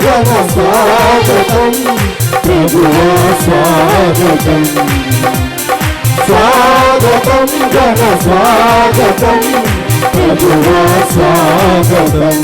ఘన స్వాగతం ప్రభువా స్వాగతం స్వాగతం ఘన స్వాగతం ప్రభువా స్వాగతం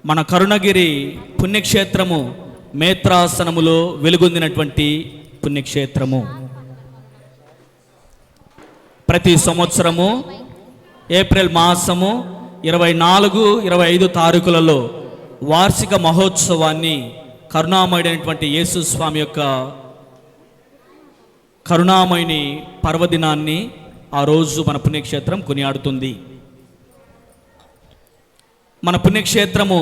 మన కరుణగిరి పుణ్యక్షేత్రము మేత్రాసనములో వెలుగొందినటువంటి పుణ్యక్షేత్రము. ప్రతి సంవత్సరము ఏప్రిల్ మాసము 24, 25 తారీఖులలో వార్షిక మహోత్సవాన్ని కరుణామయుడైనటువంటి యేసు స్వామి యొక్క కరుణామయుని పర్వదినాన్ని ఆ రోజు మన పుణ్యక్షేత్రం కొనియాడుతుంది. మన పుణ్యక్షేత్రము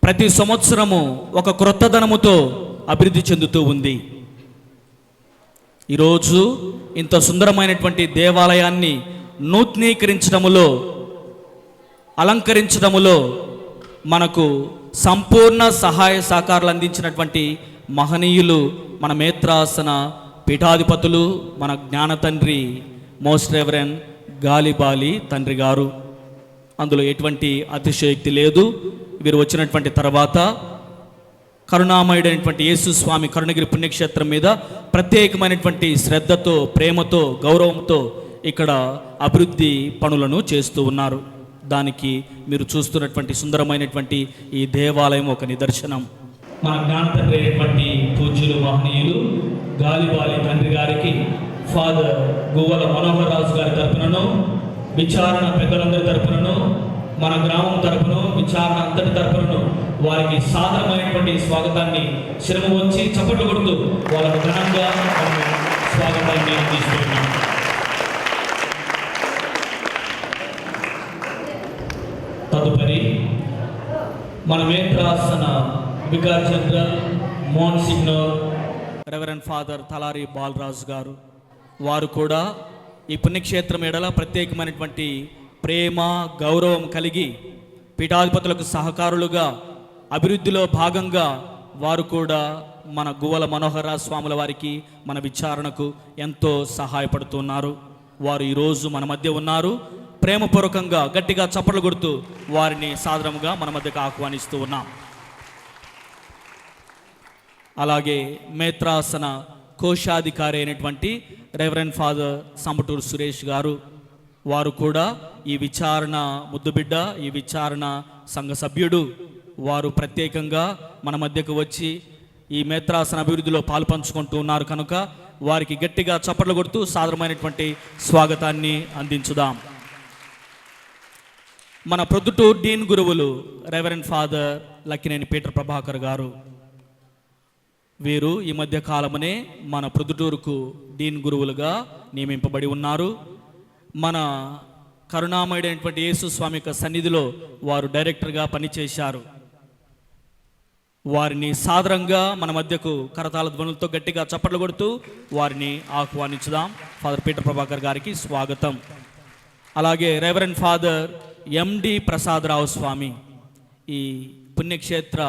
ప్రతి సంవత్సరము ఒక క్రొత్తదనముతో అభివృద్ధి చెందుతూ ఉంది. ఈరోజు ఇంత సుందరమైనటువంటి దేవాలయాన్ని నూతనీకరించడములో, అలంకరించడములో మనకు సంపూర్ణ సహాయ సహకారాలు అందించినటువంటి మహనీయులు మన మేత్రాసన పీఠాధిపతులు, మన జ్ఞాన తండ్రి మోస్ట్ రెవరెండ్ గాలిబాలి తండ్రి గారు. అందులో ఎటువంటి అతిశయోక్తి లేదు. వీరు వచ్చినటువంటి తర్వాత కరుణామయుడైనటువంటి యేసు స్వామి కరుణగిరి పుణ్యక్షేత్రం మీద ప్రత్యేకమైనటువంటి శ్రద్ధతో, ప్రేమతో, గౌరవంతో ఇక్కడ అభివృద్ధి పనులను చేస్తూ ఉన్నారు. దానికి మీరు చూస్తున్నటువంటి సుందరమైనటువంటి ఈ దేవాలయం ఒక నిదర్శనం. మన జ్ఞాన తండ్రి అయినటువంటి పూజ్యులు మహనీయులు గాలిబాలి తండ్రి గారికి ఫాదర్ గువ్వల మనోహర్ రాజు గారి తరపునను, విచారణ పెద్దలందరి తరపునను, మన గ్రామం తరపును, విచారణ అంతటి తరపునను వారికి సాధారణమైనటువంటి స్వాగతాన్ని శిరము వచ్చి చప్పట్లు కొడుతూ వాళ్ళకు ఘనంగా స్వాగతాన్ని అందిస్తున్నాం. తదుపరి మన మేత్రాసన vicar general Mohan signor reverend father Talari Balaraju గారు, వారు కూడా ఈ పుణ్యక్షేత్రం ఎడల ప్రత్యేకమైనటువంటి ప్రేమ, గౌరవం కలిగి పీఠాధిపతులకు సహకారులుగా అభివృద్ధిలో భాగంగా వారు కూడా మన గువ్వల మనోహర స్వాముల వారికి, మన విచారణకు ఎంతో సహాయపడుతున్నారు. వారు ఈరోజు మన మధ్య ఉన్నారు. ప్రేమపూర్వకంగా గట్టిగా చప్పట్లు కొడుతూ వారిని సాదరంగా మన మధ్యకు ఆహ్వానిస్తూ ఉన్నాం. అలాగే మేత్రాసన కోశాధికారి అయినటువంటి రెవరెండ్ ఫాదర్ సంబటూరు సురేష్ గారు, వారు కూడా ఈ విచారణ ముద్దుబిడ్డ, ఈ విచారణ సంఘ సభ్యుడు. వారు ప్రత్యేకంగా మన మధ్యకు వచ్చి ఈ మేత్రాసన అభివృద్ధిలో పాలు పంచుకుంటూ ఉన్నారు కనుక వారికి గట్టిగా చప్పట్లు కొడుతూ సాదరమైనటువంటి స్వాగతాన్ని అందించుదాం. మన ప్రొద్దుటూరు డీన్ గురువులు reverend father Lakkineni Peter Prabhakar గారు, వీరు ఈ మధ్య కాలమునే మన ప్రొద్దుటూరుకు డీన్ గురువులుగా నియమింపబడి ఉన్నారు. మన కరుణామయుడైనటువంటి యేసు స్వామి యొక్క సన్నిధిలో వారు డైరెక్టర్గా పనిచేశారు. వారిని సాదరంగా మన మధ్యకు కరతాళ ధ్వనులతో గట్టిగా చప్పట్లు కొడుతూ వారిని ఆహ్వానించుదాం. ఫాదర్ పీటర్ ప్రభాకర్ గారికి స్వాగతం. అలాగే రెవరెండ్ ఫాదర్ ఎండి ప్రసాదరావు స్వామి, ఈ పుణ్యక్షేత్ర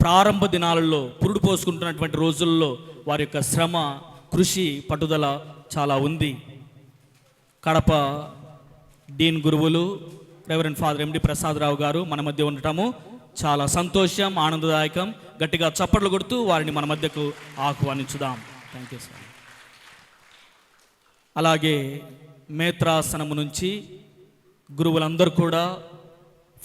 ప్రారంభ దినాలలో పురుడు పోసుకుంటున్నటువంటి రోజుల్లో వారి యొక్క శ్రమ, కృషి, పట్టుదల చాలా ఉంది. కడప డీన్ గురువులు రెవరెండ్ ఫాదర్ ఎండి ప్రసాదరావు గారు మన మధ్య ఉండటము చాలా సంతోషం, ఆనందదాయకం. గట్టిగా చప్పట్లు కొడుతూ వారిని మన మధ్యకు ఆహ్వానించుదాం. Thank you sir. అలాగే మేత్రాసనము నుంచి గురువులందరూ కూడా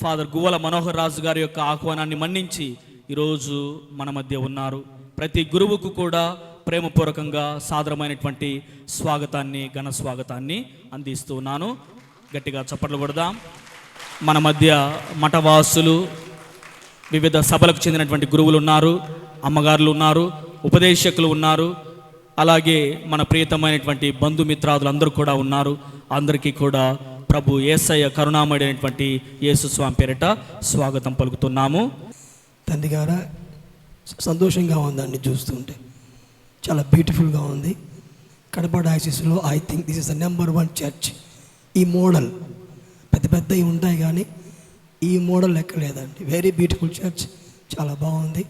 ఫాదర్ గువ్వల మనోహర్ రాజు గారి యొక్క ఆహ్వానాన్ని మన్నించి ఈరోజు మన మధ్య ఉన్నారు. ప్రతి గురువుకు కూడా ప్రేమపూర్వకంగా సాదరమైనటువంటి స్వాగతాన్ని, ఘన స్వాగతాన్ని అందిస్తూ ఉన్నాను. గట్టిగా చప్పట్లు కొడదాం. మన మధ్య మఠవాసులు, వివిధ సభలకు చెందినటువంటి గురువులు ఉన్నారు, అమ్మగారులు ఉన్నారు, ఉపదేశకులు ఉన్నారు, అలాగే మన ప్రియతమైనటువంటి బంధుమిత్రాదులందరూ కూడా ఉన్నారు. అందరికీ కూడా ప్రభు యేసయ్య కరుణామయుడైనటువంటి యేసు స్వామి పేరిట స్వాగతం పలుకుతున్నాము. తండ్రి గారా, సంతోషంగా ఉందండి చూస్తుంటే, చాలా బ్యూటిఫుల్గా ఉంది. కడప డయాసిస్లో I think this is the number 1 church. ఈ మోడల్ పెద్ద పెద్దవి ఉంటాయి కానీ ఈ మోడల్ ఎక్కలేదండి. వెరీ బ్యూటిఫుల్ చర్చ్, చాలా బాగుంది.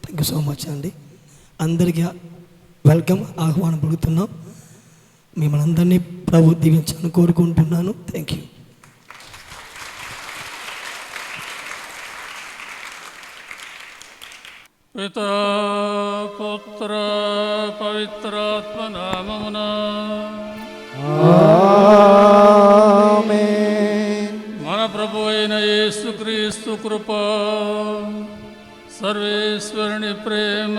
థ్యాంక్ యూ సో మచ్ అండి. అందరికీ వెల్కమ్, ఆహ్వానం పలుకుతున్నాం. మిమ్మల్ని అందరినీ ప్రభు దీవించాలని కోరుకుంటున్నాను. Thank you. పితా పుత్ర పవిత్రాత్మ నామమున ఆమేన్. మన ప్రభు అయిన యేసుక్రీస్తు కృప, సర్వేశ్వరుని ప్రేమ,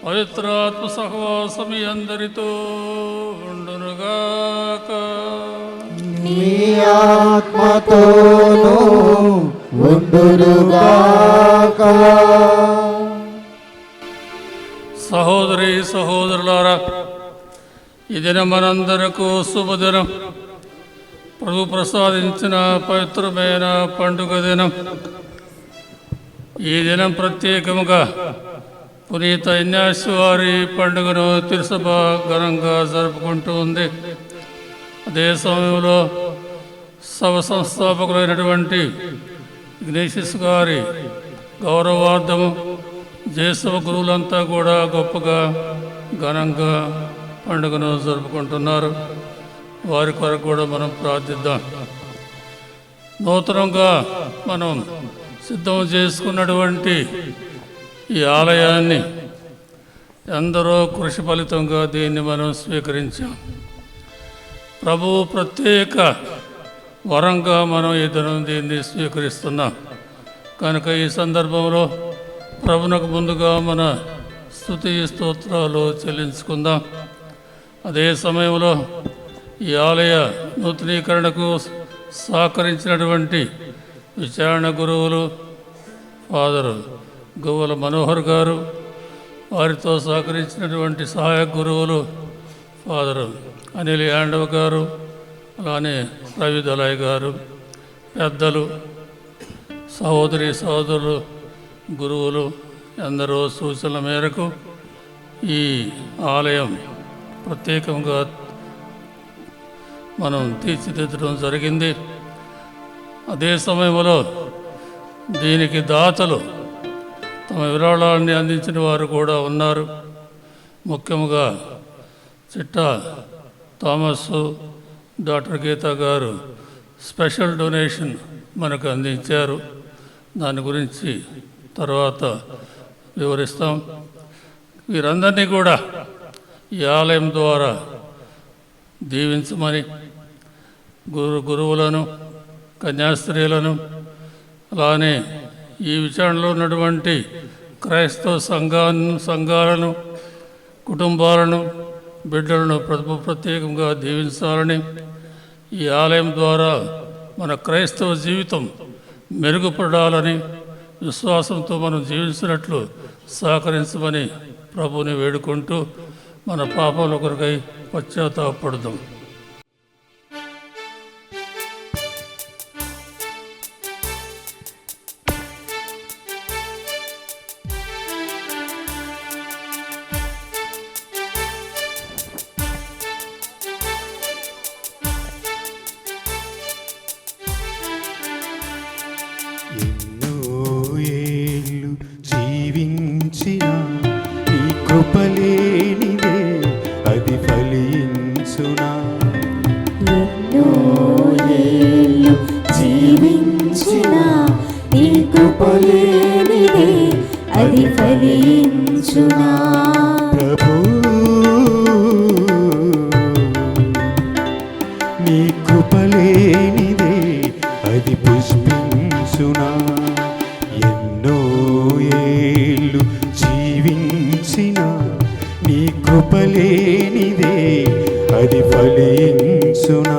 పవిత్రాత్మ సహవాసం మీ అందరితో ఉండునుగాక. నీ ఆత్మతోనూ ఉండునుగాక. సహోదరి సహోదరులారా, ఈ దినం మనందరకు శుభదినం. ప్రభు ప్రసాదించిన పవిత్రమైన పండుగ దినం. ఈ దినం ప్రత్యేకముగా పునీత ఇగ్నాషియస్ వారి పండుగను తిరుసభ ఘనంగా జరుపుకుంటూ ఉంది. అదే సమయంలో సభ సంస్థాపకులైనటువంటి ఇగ్నాషియస్ గారి గౌరవార్థము జేసవ గురువులంతా కూడా గొప్పగా ఘనంగా పండుగను జరుపుకుంటున్నారు. వారి కొరకు కూడా మనం ప్రార్థిద్దాం. నూతనంగా మనం సిద్ధం చేసుకున్నటువంటి ఈ ఆలయాన్ని ఎందరో కృషి ఫలితంగా దీన్ని మనం స్వీకరించాం. ప్రభువు ప్రత్యేక వరంగా మనం ఈ దినం దీన్ని స్వీకరిస్తున్నాం కనుక ఈ సందర్భంలో ప్రభునకు ముందుగా మన స్తుతి స్తోత్రాలు చెల్లించుకుందాం. అదే సమయంలో ఈ ఆలయ నూతనీకరణకు సహకరించినటువంటి విచారణ గురువులు ఫాదర్ గువ్వల మనోహర్ గారు, వారితో సహకరించినటువంటి సహాయక గురువులు ఫాదర్ అనిల్ యాండవ్ గారు, అలానే రవి దళాయ్ గారు, పెద్దలు, సహోదరి సహోదరులు, గురువులు ఎందరో సూచనల మేరకు ఈ ఆలయం ప్రత్యేకంగా మనం తీర్చిదిద్దడం జరిగింది. అదే సమయంలో దీనికి దాతలు తమ విరాళాన్ని అందించిన వారు కూడా ఉన్నారు. ముఖ్యంగా చిట్టా థామస్, డాక్టర్ గీత గారు స్పెషల్ డొనేషన్ మనకు అందించారు. దాని గురించి తర్వాత వివరిస్తాం. వీరందరినీ కూడా ఈ ఆలయం ద్వారా దీవించమని గురువులను, కన్యాస్త్రీలను, అలానే ఈ విచారణలో ఉన్నటువంటి క్రైస్తవ సంఘాలను, కుటుంబాలను, బిడ్డలను ప్రత్యేకంగా దీవించాలని, ఈ ఆలయం ద్వారా మన క్రైస్తవ జీవితం మెరుగుపడాలని, విశ్వాసంతో మనం జీవించినట్లు సహకరించమని ప్రభువుని వేడుకుంటూ మన పాపాల కొరకై పశ్చాత్తాపపడదాం. ఎన్నో ఏళ్ళు జీవించిన నీ కృపలేనిదే అది ఫలించునా. ఎన్నో ఏళ్ళు జీవించిన నీ కృపలేనిదే అది ఫలించునా. ప్రభూ, నీ కృపలేనిదే అది పుష్పించునా. ఎన్నో ఏళ్ళు జీవించిన నీ కృపలేనిదే అది ఫలించునా.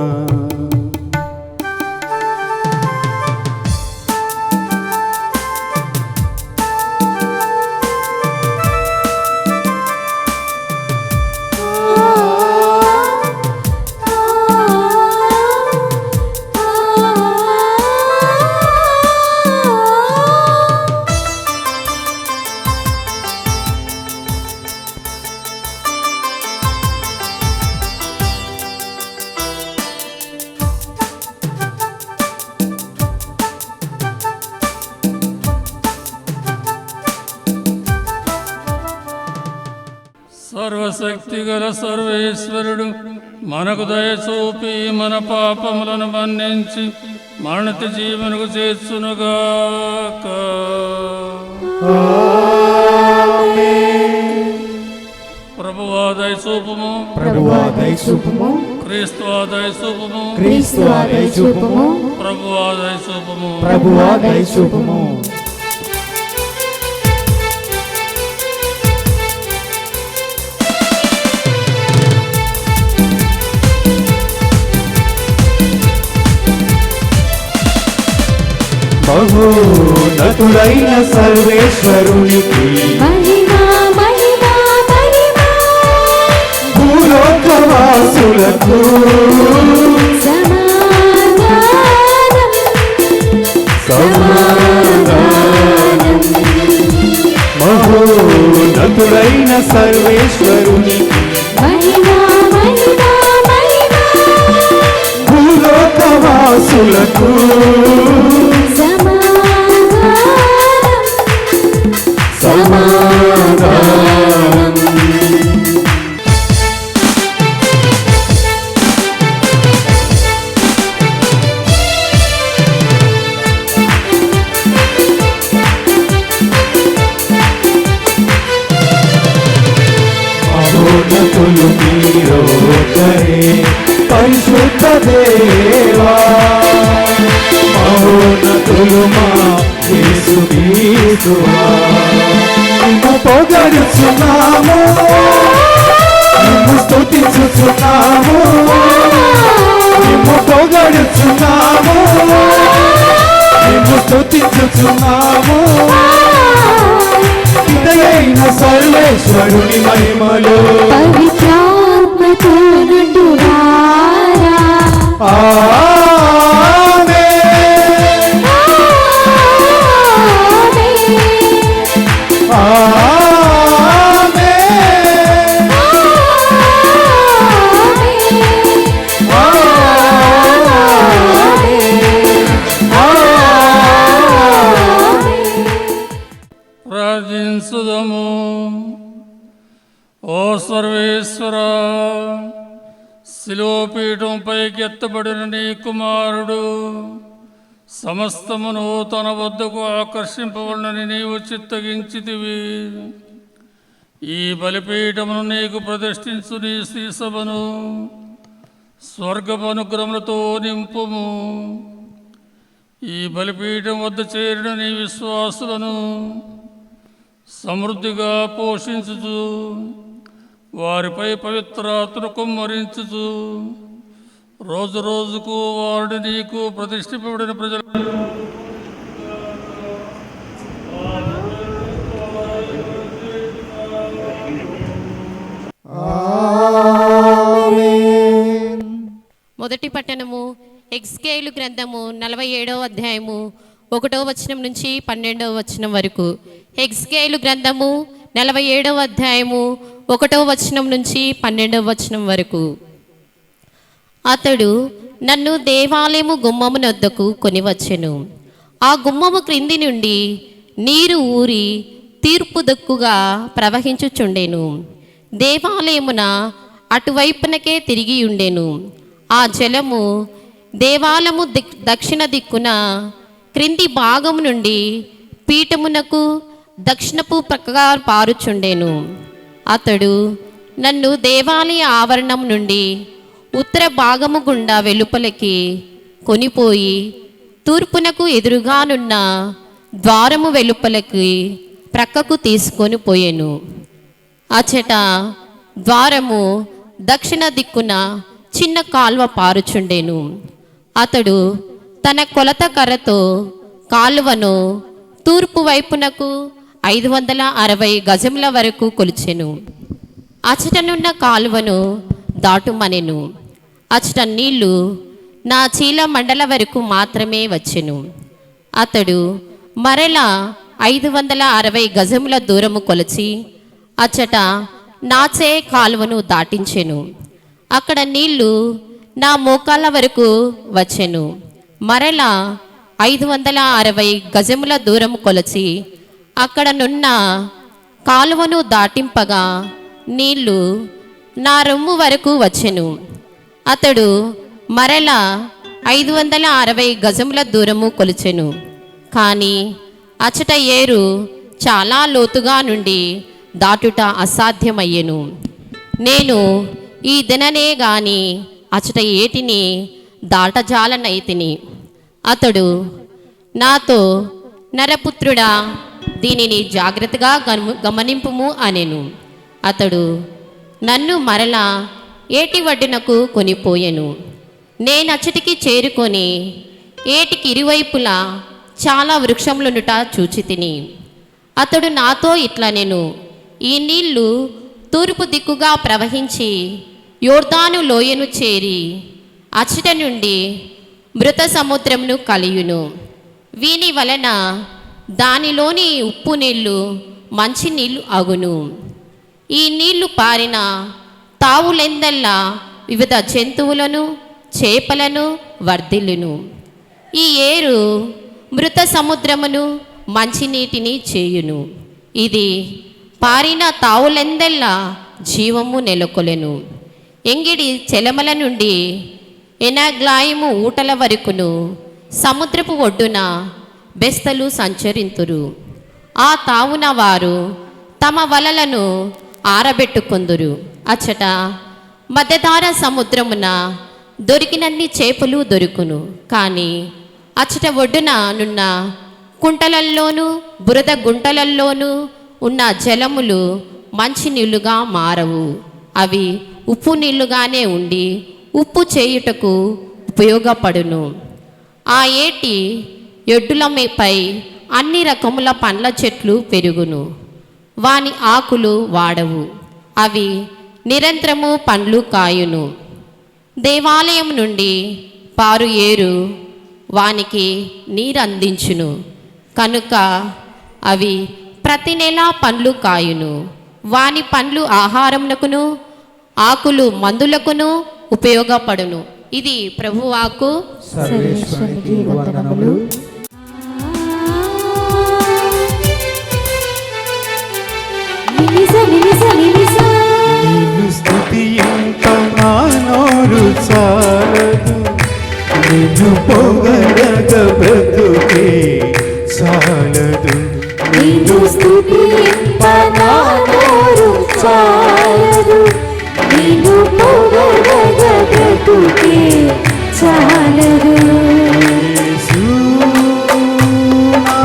సర్వశక్తి గల సర్వేశ్వరుడు మనకు దయచూపి మన పాపములను మన్నించి మరణిత జీవనకు చేర్చునుగాక. ప్రభువా దయచూపుము, ప్రభువా దయచూపుము, క్రీస్తువా దయచూపుము, క్రీస్తువా దయచూపుము, ప్రభువా దయచూపుము. ప్రభువా దయచూపుము. మహోన్నతుడైన సర్వేశ్వరునికి మహిమా మహిమా మహిమా భూలోకవాసులకు సమాధానం సమాధానం. మహోన్నతుడైన సర్వేశ్వరునికి మహిమా మహిమా మహిమా భూలోకవాసులకు సమాధానం సమాధానం. మహోన్నతులు మీరొకరే పరిశుద్ధ దేవా, మహోన్నతులు మా యేసు క్రీస్తువా. నిన్ను పొగడుచున్నాము, నిన్ను స్తుతించుచున్నాము, నిన్ను పొగడుచున్నాము, నిన్ను స్తుతించుచున్నాము. ఇదైన సర్వేశ్వరుని మహిమలు పవిత్రాత్మతో నిండువారా. ఆమేన్, ఆమేన్, ప్రార్థించుదము. ఓ సర్వేశ్వరా, శిలోపీఠం పైకెత్తబడిన నీ కుమారుడు సమస్తమును తన వద్దకు ఆకర్షింపవలనని నీవు చిత్తగించితివి. ఈ బలిపీఠమును నీకు ప్రతిష్ఠించు నీ శ్రీ సభను స్వర్గపు అనుగ్రహములతో నింపుము. ఈ బలిపీఠం వద్ద చేరిన నీ విశ్వాసులను సమృద్ధిగా పోషించుచు వారిపై పవిత్రాత్మను కుమ్మరించుచు రోజు రోజుకు వారిని నీకు ప్రతిష్ఠింపబడిన ప్రజలు మొదటి పట్టణము ఎగ్స్కేలు గ్రంథము 47వ అధ్యాయము 1వ వచనం నుంచి 12వ వచనం వరకు. ఎగ్స్కేలు గ్రంథము 47వ అధ్యాయము 1వ వచనం నుంచి 12వ వచనం వరకు. అతడు నన్ను దేవాలయము గుమ్మమునొద్దకు కొనివచ్చెను. ఆ గుమ్మము క్రింది నుండి నీరు ఊరి తీర్పు దిక్కుగా ప్రవహించుచుండెను. దేవాలయమున అటువైపునకే తిరిగి ఉండెను. ఆ జలము దేవాలయము దక్షిణ దిక్కున క్రింది భాగం నుండి పీఠమునకు దక్షిణపు ప్రక్కగా పారుచుండెను. అతడు నన్ను దేవాలయ ఆవరణం నుండి ఉత్తర భాగము గుండా వెలుపలికి కొనిపోయి తూర్పునకు ఎదురుగానున్న ద్వారము వెలుపలికి ప్రక్కకు తీసుకొని పోయెను. అచట ద్వారము దక్షిణ దిక్కున చిన్న కాల్వ పారుచుండెను. అతడు తన కొలత కర్రతో కాలువను తూర్పు వైపునకు 560 గజముల వరకు కొలిచెను. అచటనున్న కాలువను దాటుమనెను. అచట నీళ్లు నా చీల మండల వరకు మాత్రమే వచ్చెను. అతడు మరలా 560 గజముల దూరము కొలిచి అచట నాచే కాలువను దాటించెను. అక్కడ నీళ్లు నా మోకాళ్ళ వరకు వచ్చెను. మరలా 560 గజముల దూరం కొలచి అక్కడనున్న కాలువను దాటింపగా నీళ్లు నా రొమ్ము వరకు వచ్చెను. అతడు మరలా 560 గజముల దూరము కొలిచెను. కానీ అచట ఏరు చాలా లోతుగా నుండి దాటుట అసాధ్యమయ్యెను. నేను ఈ దిననే గాని అచట ఏటిని దాటజాలనైతిని. అతడు నాతో, నరపుత్రుడా, దీనిని జాగ్రత్తగా గమనింపుము అనెను. అతడు నన్ను మరలా ఏటి ఒడ్డునకు కొనిపోయెను. నేనచ్చటికి చేరుకొని ఏటికి ఇరువైపులా చాలా వృక్షములుండుట చూచితిని. అతడు నాతో ఇట్లా నేను, ఈ నీళ్లు తూర్పు దిక్కుగా ప్రవహించి యోర్దాను లోయను చేరి అచ్చట నుండి మృత సముద్రమును కలియును. వీని వలన దానిలోని ఉప్పు నీళ్లు మంచి నీళ్లు అగును. ఈ నీళ్లు పారిన తావులెందల్లా వివిధ జంతువులను చేపలను వర్ధిల్లును. ఈ ఏరు మృత సముద్రమును మంచినీటిని చేయును. ఇది పారిన తావులెందల్లా జీవము నెలకొలెను. ఎంగిడి చెలమల నుండి ఎనగ్లాయము ఊటల వరకును సముద్రపు ఒడ్డున బెస్తలు సంచరింతురు. ఆ తావున వారు తమ వలలను ఆరబెట్టుకొందురు. అచ్చట మధ్యధార సముద్రమున దొరికినన్ని చేపలు దొరుకును. కానీ అచ్చట ఒడ్డున నున్న కుంటలల్లోనూ బురద గుంటలల్లోనూ ఉన్న జలములు మంచి నీళ్లుగా మారవు. అవి ఉప్పు నీళ్లుగానే ఉండి ఉప్పు చేయుటకు ఉపయోగపడును. ఆ ఏటి ఎడ్డులపై అన్ని రకముల పండ్ల చెట్లు పెరుగును. వాని ఆకులు వాడవు. అవి నిరంతరము పండ్లు కాయును. దేవాలయం నుండి పారు ఏరు వానికి నీరందించును. కనుక అవి ప్రతి నెల పండ్లు కాయును. వాని పండ్లు ఆహారమునకును ఆకులు మందులకును ఉపయోగపడును. ఇది ప్రభువాకు. సర్వేశ్వరునికి వందనములు. నిన్ను స్తుతింప నా నోరు చాలదు, నిన్ను పొగడగ బ్రతుకే చాలదు. నిన్ను స్తుతింప నా నోరు చాలదు, నిన్ను పొగడగ బ్రతుకే చాలదు. యేసు నా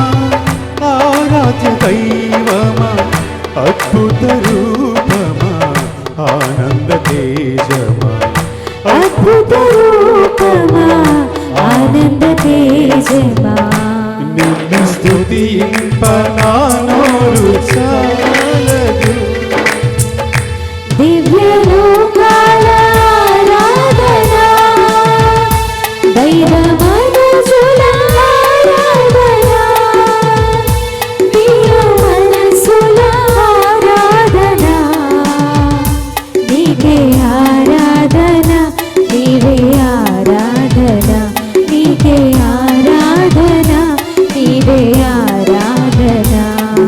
ఆరాధ్య దైవమా, అద్భుత రూపమా, ఆనంద తేజమా, అద్భుత రూపమా, ఆనంద తేజమా. నిన్ను స్తుతింప నా నోరు చాలదు. దివ్యలోకాల ఆరాధన, దైవమనుజుల ఆరాధన, దివ్యమనసుల ఆరాధన, నీకే ఆరాధన, నీవే ఆరాధన, నీకే ఆరాధన, నీవే ఆరాధన.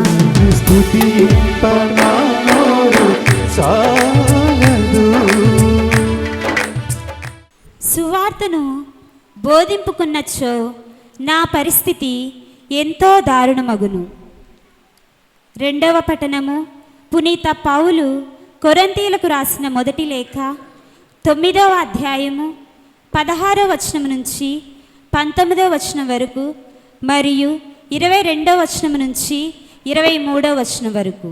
నిన్ను స్తుతింప నా నోరు చాలదు. సువార్తను బోధింపుకున్నచో నా పరిస్థితి ఎంతో దారుణమగును. రెండవ పఠనము పునీత పౌలు కొరింథీయులకు రాసిన మొదటి లేఖ 9వ అధ్యాయము 16వ వచనం నుంచి 19వ వచనం వరకు మరియు 22వ వచనం నుంచి 23వ వచనం వరకు.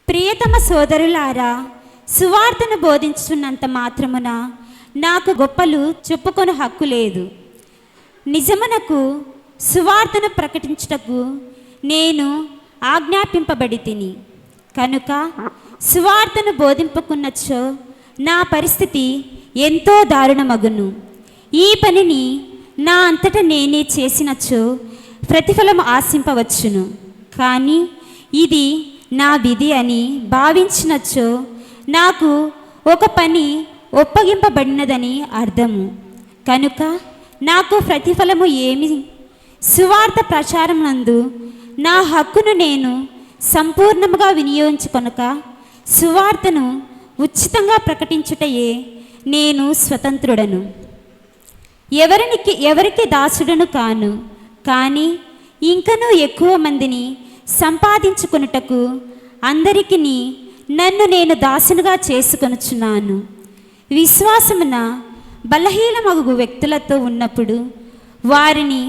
ప్రియతమ సోదరులారా, సువార్తను బోధించున్నంత మాత్రమున నాకు గొప్పలు చెప్పుకొని హక్కు లేదు. నిజమునకు సువార్తను ప్రకటించుటకు నేను ఆజ్ఞాపింపబడి తిని. కనుక సువార్తను బోధింపుకున్నచో నా పరిస్థితి ఎంతో దారుణమగును. ఈ పనిని నా అంతట నేనే చేసినచో ప్రతిఫలం ఆశింపవచ్చును. కానీ ఇది నా విధి అని భావించినచో నాకు ఒక పని ఒప్పగింపబడినదని అర్థము. కనుక నాకు ప్రతిఫలము ఏమి? సువార్త ప్రచారం నందు నా హక్కును నేను సంపూర్ణముగా వినియోగించుకొనక సువార్తను ఉచితంగా ప్రకటించుటయే నేను స్వతంత్రుడను. ఎవరికి దాసుడను కాను, కానీ ఇంకనూ ఎక్కువ మందిని సంపాదించుకొనుటకు అందరికీ నన్ను నేను దాసునిగా చేసుకొనుచున్నాను. విశ్వాసమున బలహీనమగు వ్యక్తులతో ఉన్నప్పుడు వారిని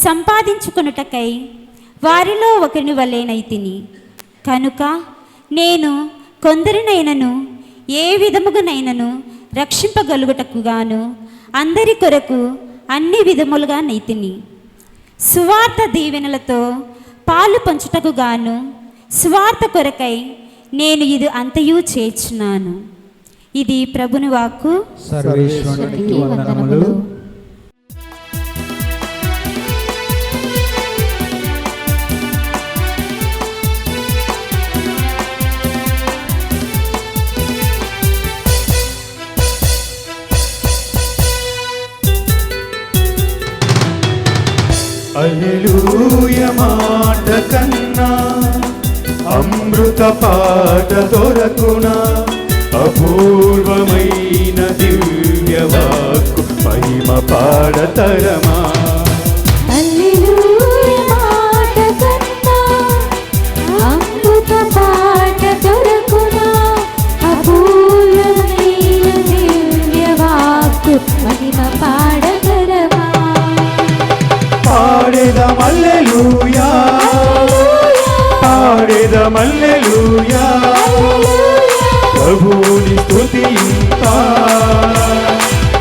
సంపాదించుకొనుటకై వారిలో ఒకరిని వలెనైతిని. కనుక నేను కొందరినైనను ఏ విధముగానైనను రక్షింపగలుగుటకు గాను అందరి కొరకు అన్ని విధములుగా నైతిని. సువార్త దీవెనలతో పాలు పంచుటకు గాను సువార్త కొరకై నేను ఇది అంతయు చేర్చున్నాను. ఇది ప్రభుని వాక్కు. సర్వేశ్వరునికి వందనములు. హల్లెలూయా మాట కన్నా అమృత పాట దొరకునా, అపూర్వమైన దివ్య వాక్కు మహిమ పాడతరమా. హల్లెలూయా మాట కన్నా అమృత పాట దొరకునా, అపూర్వమైన దివ్య వాక్కు మహిమ పాడతరమా. పాడెదం హల్లెలూయా, పాడెదం హల్లెలూయా, ప్రభువుని స్తుతింపా.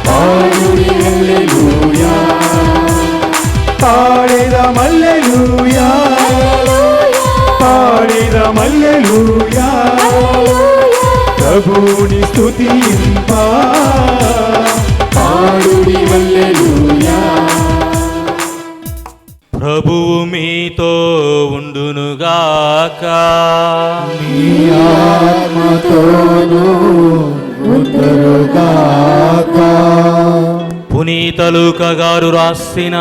పాడుడి హల్లెలూయా, పాడెదం హల్లెలూయా, పాడెదం హల్లెలూయా, ప్రభువుని స్తుతింపా. పాడుడి హల్లెలూయా. ప్రభువు మీతో ఉండునుగాక. మీ ఆత్మతోనూ ఉండునుగాక. పునీత లూకా గారు రాసిన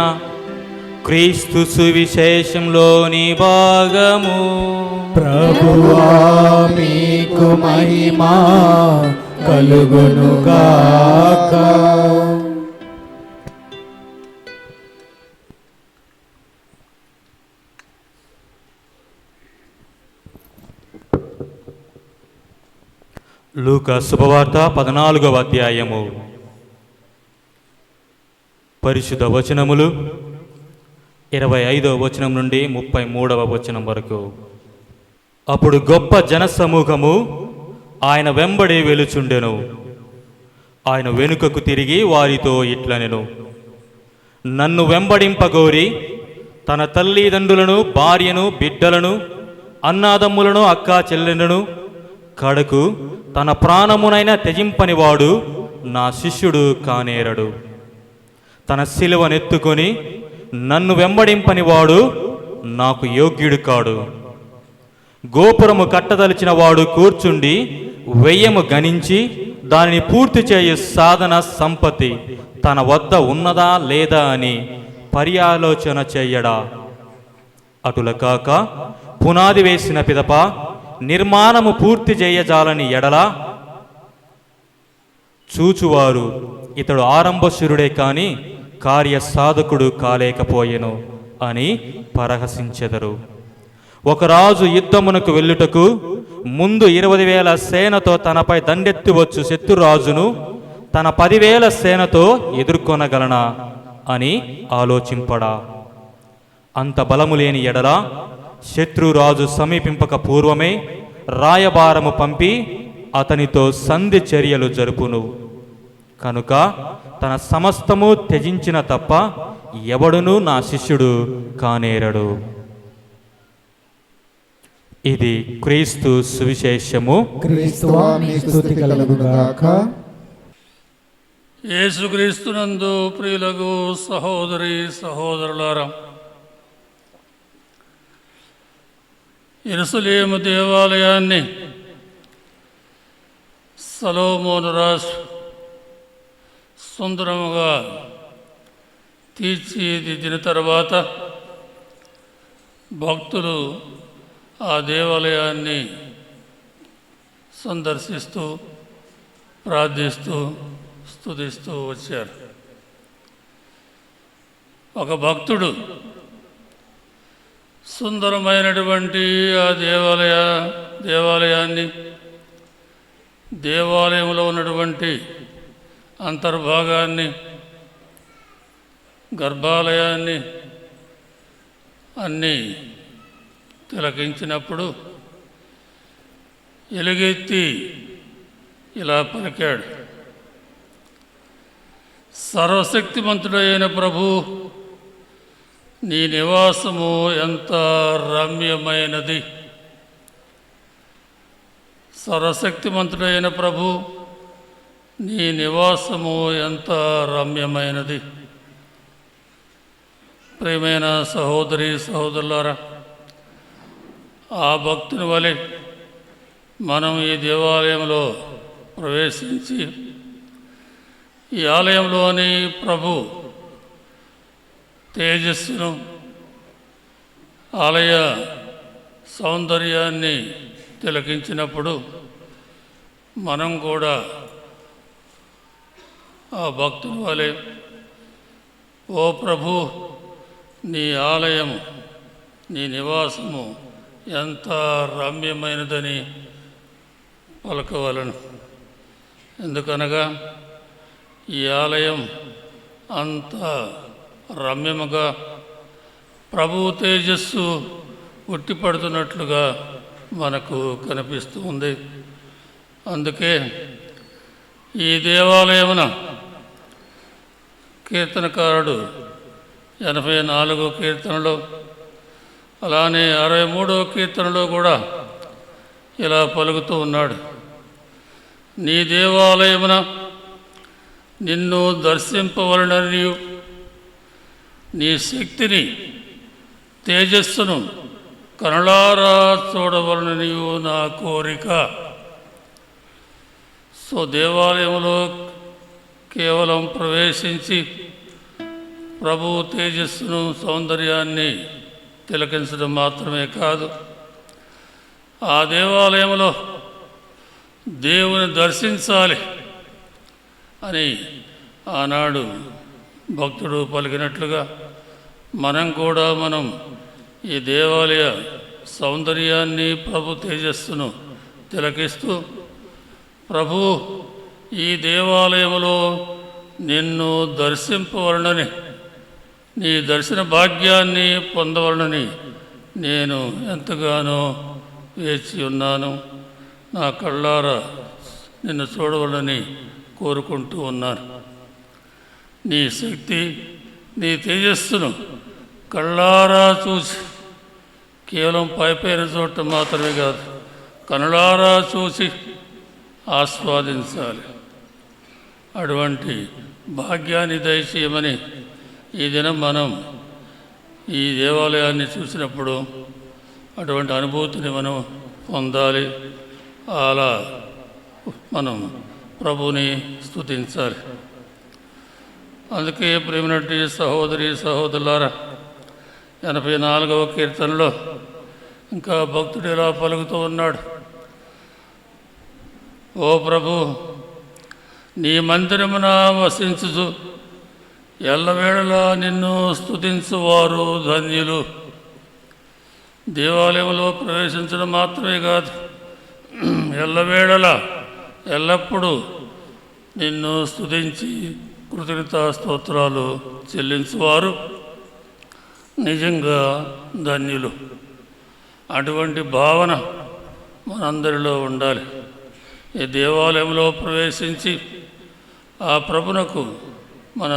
క్రీస్తు సువిశేషంలోని భాగము. ప్రభువా మీకు మహిమ కలుగునుగాక. లూకా శుభవార్త 14వ అధ్యాయము. పరిశుద్ధ వచనములు 25వ వచనం నుండి 33వ వచనం వరకు. అప్పుడు గొప్ప జనసమూహము ఆయన వెంబడి వెలుచుండెను. ఆయన వెనుకకు తిరిగి వారితో ఇట్లనెను, నన్ను వెంబడింపగోరి తన తల్లిదండ్రులను, భార్యను, బిడ్డలను, అన్నాదమ్ములను, అక్కా చెల్లెలను, కడకు తన ప్రాణమునైనా త్యజింపనివాడు నా శిష్యుడు కానేరడు. తన శిలువనెత్తుకొని నన్ను వెంబడింపనివాడు నాకు యోగ్యుడు కాడు. గోపురము కట్టదలిచిన వాడు కూర్చుండి వ్యయము గణించి దానిని పూర్తి చేయు సాధన సంపత్తి తన వద్ద ఉన్నదా లేదా అని పర్యాలోచన చెయ్యడా? అటుల కాక పునాది వేసిన పిదప నిర్మాణము పూర్తి చేయజాలని ఎడల చూచువారు ఇతడు ఆరంభశురుడే కాని కార్యసాధకుడు కాలేకపోయెను అని పరహసించెదరు. ఒక రాజు యుద్ధమునకు వెళ్ళుటకు ముందు 20,000 సేనతో తనపై దండెత్తి వచ్చు శత్రురాజును తన 10,000 సేనతో ఎదుర్కొనగలనా అని ఆలోచింపడా? అంత బలము లేని ఎడల శత్రురాజు సమీపింపక పూర్వమే రాయబారము పంపి అతనితో సంధి చర్యలు జరుపును. కనుక తన సమస్తము త్యజించిన తప్ప ఎవడునూ నా శిష్యుడు కానేరడు. ఇది క్రీస్తు సువిశేషము. క్రీస్తువా మీకు స్తుతి కలుగుగాక. యేసుక్రీస్తునందు ప్రియులకు సహోదరి సహోదరులారా, యెరూషలేము దేవాలయాన్ని సొలొమోను రాజు సుందరముగా తీర్చిదిద్దిన తర్వాత భక్తులు ఆ దేవాలయాన్ని సందర్శిస్తూ ప్రార్థిస్తూ స్తుతిస్తూ వచ్చారు. ఒక భక్తుడు సుందరమైనటువంటి ఆ దేవాలయాన్ని, దేవాలయంలో ఉన్నటువంటి అంతర్భాగాన్ని, గర్భాలయాన్ని అన్నీ తిలకించినప్పుడు ఎలుగెత్తి ఇలా పలికాడు: సర్వశక్తిమంతుడైన ప్రభు, నీ నివాసము ఎంత రమ్యమైనది. సర్వశక్తిమంతుడైన ప్రభు, నీ నివాసము ఎంత రమ్యమైనది. ప్రియమైన సహోదరి సహోదరులారా, ఆ భక్తుని వలె మనం ఈ దేవాలయంలో ప్రవేశించి ఈ ఆలయంలోని ప్రభు తేజస్సును, ఆలయ సౌందర్యాన్ని తిలకించినప్పుడు మనం కూడా ఆ భక్తుని వలె, ఓ ప్రభు, నీ ఆలయము, నీ నివాసము ఎంత రమ్యమైనదని పలకవలను. ఎందుకనగా ఈ ఆలయం అంత రమ్యముగా ప్రభు తేజస్సు ఉట్టిపడుతున్నట్లుగా మనకు కనిపిస్తూ ఉంది. అందుకే ఈ దేవాలయమున కీర్తనకారుడు 84వ కీర్తనలో, అలానే 63వ కీర్తనలో కూడా ఇలా పలుకుతూ ఉన్నాడు: నీ దేవాలయమున నిన్ను దర్శింపవలననియు నీ శక్తిని, తేజస్సును కనులారా చూడవలననియు నా కోరిక. సో దేవాలయంలో కేవలం ప్రవేశించి ప్రభు తేజస్సును, సౌందర్యాన్ని తిలకించడం మాత్రమే కాదు, ఆ దేవాలయంలో దేవుని దర్శించాలి అని ఆనాడు భక్తుడు పలికినట్లుగా మనం కూడా ఈ దేవాలయ సౌందర్యాన్ని, ప్రభు తేజస్సును తిలకిస్తూ, ప్రభు, ఈ దేవాలయంలో నిన్ను దర్శింపవలనని, నీ దర్శన భాగ్యాన్ని పొందవలనని నేను ఎంతగానో వేచి ఉన్నాను. నా కళ్ళారా నిన్ను చూడవలనని కోరుకుంటూ ఉన్నాను. నీ శక్తి, నీ తేజస్సును కళ్ళారా చూసి, కేవలం పైపైన చూడటం మాత్రమే కాదు, కనులారా చూసి ఆస్వాదించాలి. అటువంటి భాగ్యాన్ని దయచేయమని ఈ దినం మనం ఈ దేవాలయాన్ని చూసినప్పుడు అటువంటి అనుభూతిని మనం పొందాలి. అలా మనం ప్రభుని స్తుతించాలి. అందుకే ప్రేమనటి సహోదరి సహోదరులారా, 84వ కీర్తనలో ఇంకా భక్తుడు ఇలా పలుకుతూ ఉన్నాడు: ఓ ప్రభు, నీ మందిరమున వసించుచు ఎల్లవేళలా నిన్ను స్తుతించువారు ధన్యులు. దేవాలయంలో ప్రవేశించడం మాత్రమే కాదు, ఎల్లవేళలా ఎల్లప్పుడూ నిన్ను స్తుతించి కృతజ్ఞతా స్తోత్రాలు చెల్లించువారు నిజంగా ధన్యులు. అటువంటి భావన మనందరిలో ఉండాలి. ఈ దేవాలయంలో ప్రవేశించి ఆ ప్రభునకు మన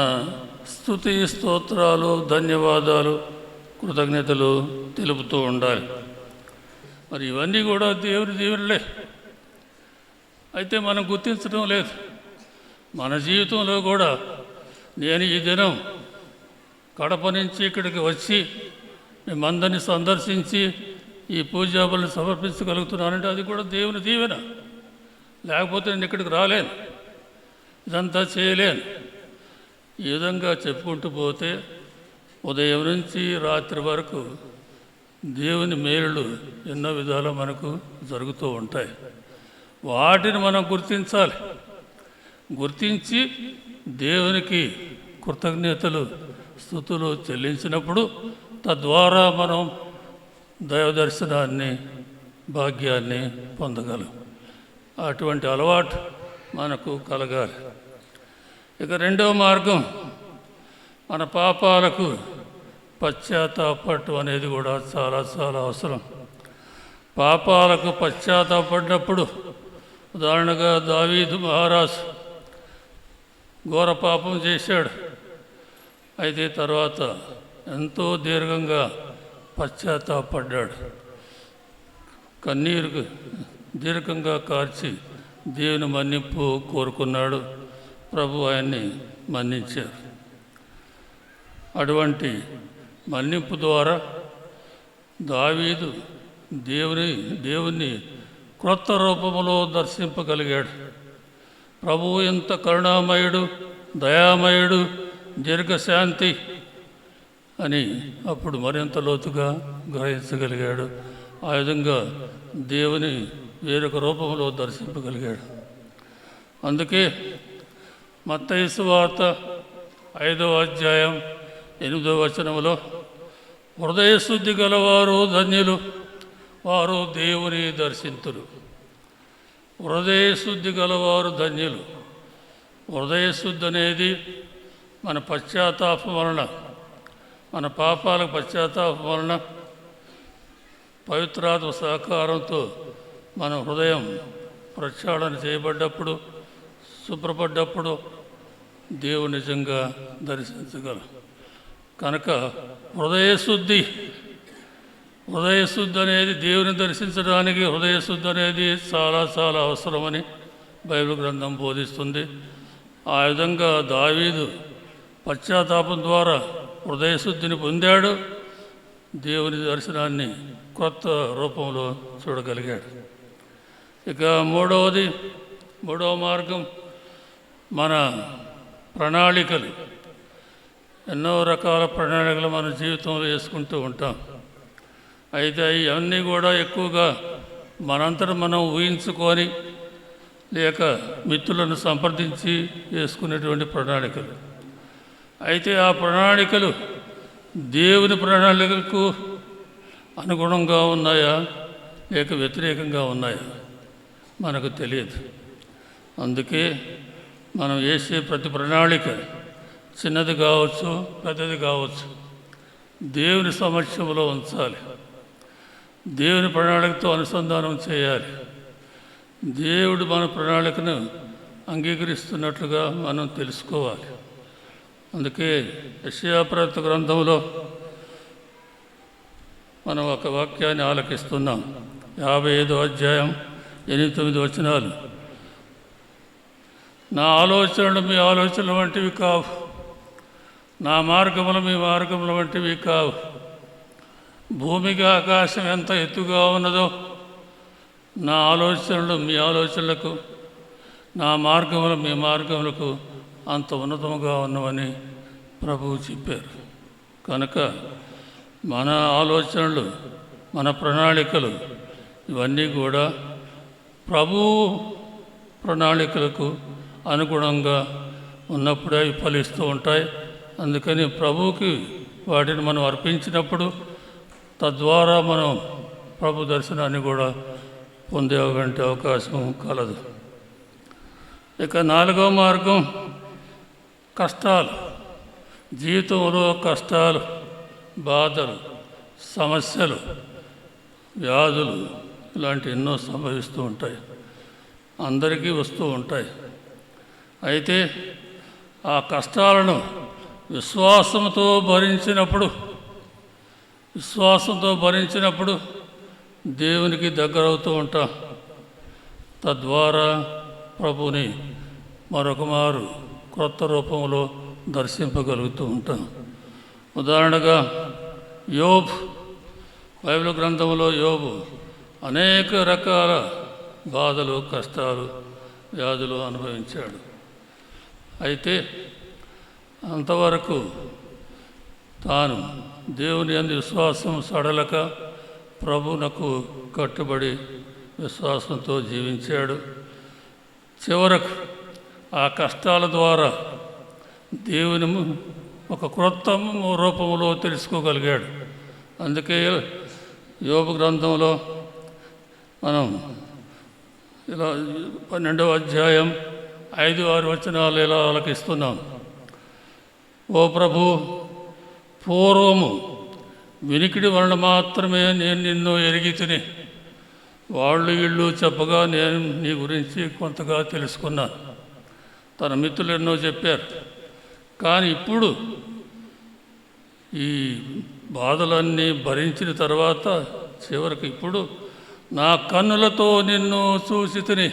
స్తుతి స్తోత్రాలు, ధన్యవాదాలు, కృతజ్ఞతలు తెలుపుతూ ఉండాలి. మరి ఇవన్నీ కూడా దేవుని దీవెనలే. అయితే మనం గుర్తించడం లేదు. మన జీవితంలో కూడా నేను ఈ దినం కడప నుంచి ఇక్కడికి వచ్చి మిమ్మందరినీ సందర్శించి ఈ పూజాబులను సమర్పించగలుగుతున్నానంటే అది కూడా దేవుని దీవెన. లేకపోతే నేను ఇక్కడికి రాలేను, ఇదంతా చేయలేను. ఈ విధంగా చెప్పుకుంటూ పోతే ఉదయం నుంచి రాత్రి వరకు దేవుని మేలులు ఎన్నో విధాలు మనకు జరుగుతూ ఉంటాయి. వాటిని మనం గుర్తించాలి. గుర్తించి దేవునికి కృతజ్ఞతలు స్తుతులు చెల్లించినప్పుడు తద్వారా మనం దైవ దర్శనాన్ని భాగ్యాన్ని పొందగలం. అటువంటి అలవాటు మనకు కలగాలి. ఇక రెండవ మార్గం, మన పాపాలకు పశ్చాత్తాపడటం అనేది కూడా చాలా చాలా అవసరం. పాపాలకు పశ్చాత్తాపడినప్పుడు, ఉదాహరణగా దావీదు మహారాజు ఘోర పాపం చేశాడు. అయితే తర్వాత ఎంతో దీర్ఘంగా పశ్చాత్తాపడ్డాడు. కన్నీరు దీర్ఘంగా కార్చి దేవుని మన్నింపు కోరుకున్నాడు. ప్రభు ఆయన్ని మన్నించారు. అటువంటి మన్నింపు ద్వారా దావీదు దేవుని క్రొత్త రూపంలో దర్శింపగలిగాడు. ప్రభువు ఎంత కరుణామయుడు, దయామయుడు, దీర్ఘశాంతి అని అప్పుడు మరింత లోతుగా గ్రహించగలిగాడు. ఆ విధంగా దేవుని వేరొక రూపంలో దర్శింపగలిగాడు. అందుకే మత్తయి సువార్త 5వ అధ్యాయం 8వ వచనంలో, హృదయశుద్ధి గలవారు ధన్యులు, వారు దేవుని దర్శింతురు. హృదయశుద్ధి గలవారు ధన్యులు. హృదయశుద్ధి అనేది మన పశ్చాత్తాపం వలన, మన పాపాలకు పశ్చాత్తాపం వలన పవిత్రాత్మ సహకారంతో మన హృదయం ప్రక్షాళన చేయబడ్డప్పుడు, శుభ్రపడ్డప్పుడు దేవుడు నిజంగా దర్శించగలం. కనుక హృదయశుద్ధి అనేది దేవుని దర్శించడానికి హృదయశుద్ధి అనేది చాలా చాలా అవసరమని బైబిల్ గ్రంథం బోధిస్తుంది. ఆ విధంగా దావీదు పశ్చాత్తాపం ద్వారా హృదయశుద్ధిని పొందాడు. దేవుని దర్శనాన్ని కొత్త రూపంలో చూడగలిగాడు. ఇక మూడవ మార్గం, మన ప్రణాళికలు. ఎన్నో రకాల ప్రణాళికలు మన జీవితంలో వేసుకుంటూ ఉంటాం. అయితే అవన్నీ కూడా ఎక్కువగా మనంతట మనం ఊహించుకొని లేక మిత్రులను సంప్రదించి వేసుకునేటువంటి ప్రణాళికలు. అయితే ఆ ప్రణాళికలు దేవుని ప్రణాళికలకు అనుగుణంగా ఉన్నాయా లేక వ్యతిరేకంగా ఉన్నాయా మనకు తెలియదు. అందుకే మనం వేసే ప్రతి ప్రణాళిక, చిన్నది కావచ్చు పెద్దది కావచ్చు, దేవుని సమక్షంలో ఉంచాలి. దేవుని ప్రణాళికతో అనుసంధానం చేయాలి. దేవుడు మన ప్రణాళికను అంగీకరిస్తున్నట్లుగా మనం తెలుసుకోవాలి. అందుకే యెషయా ప్రవక్త గ్రంథంలో మనం ఒక వాక్యాన్ని ఆలకిస్తున్నాం. 55వ అధ్యాయం 8-9 వచనాలు. నా ఆలోచనలు మీ ఆలోచనలు వంటివి కావు, నా మార్గములు మీ మార్గముల వంటివి కావు. భూమికి ఆకాశం ఎంత ఎత్తుగా ఉన్నదో నా ఆలోచనలు మీ ఆలోచనలకు, నా మార్గములు మీ మార్గములకు అంత ఉన్నతముగా ఉన్నవని ప్రభువు చెప్పారు. కనుక మన ఆలోచనలు, మన ప్రణాళికలు ఇవన్నీ కూడా ప్రభువు ప్రణాళికలకు అనుగుణంగా ఉన్నప్పుడే అవి ఫలిస్తూ ఉంటాయి. అందుకని ప్రభువుకి వాటిని మనం అర్పించినప్పుడు తద్వారా మనం ప్రభు దర్శనాన్ని కూడా పొందేటువంటి అవకాశం కలదు. ఇక 4వ మార్గం, కష్టాలు. జీవితంలో కష్టాలు, బాధలు, సమస్యలు, వ్యాధులు ఇలాంటి ఎన్నో సంభవిస్తూ ఉంటాయి. అందరికీ వస్తూ ఉంటాయి. అయితే ఆ కష్టాలను విశ్వాసంతో భరించినప్పుడు దేవునికి దగ్గరవుతూ ఉంటాం. తద్వారా ప్రభుని మరొక మారు క్రొత్త రూపంలో దర్శింపగలుగుతూ ఉంటాం. ఉదాహరణగా యోబు, బైబిల్ గ్రంథంలో యోబు అనేక రకాల బాధలు, కష్టాలు, వ్యాధులు అనుభవించాడు. అయితే అంతవరకు తాను దేవుని యందు విశ్వాసం సడలక ప్రభువునకు కట్టుబడి విశ్వాసంతో జీవించాడు. చివరకు ఆ కష్టాల ద్వారా దేవుని ఒక క్రొత్త రూపంలో తెలుసుకోగలిగాడు. అందుకే యోబు గ్రంథంలో మనం ఇలా 12వ అధ్యాయం 5-6 వచనాలు ఇలా ఆలకిస్తున్నాం. ఓ ప్రభు, పూర్వము వినికిడి వలన మాత్రమే నేను నిన్ను ఎరిగి తిని, వాళ్ళు ఇళ్ళు చెప్పగా నేను నీ గురించి కొంతగా తెలుసుకున్నాను. తన మిత్రులు ఎన్నో చెప్పారు. కానీ ఇప్పుడు ఈ బాధలన్నీ భరించిన తర్వాత చివరికి ఇప్పుడు నా కన్నులతో నిన్ను చూసి తిని,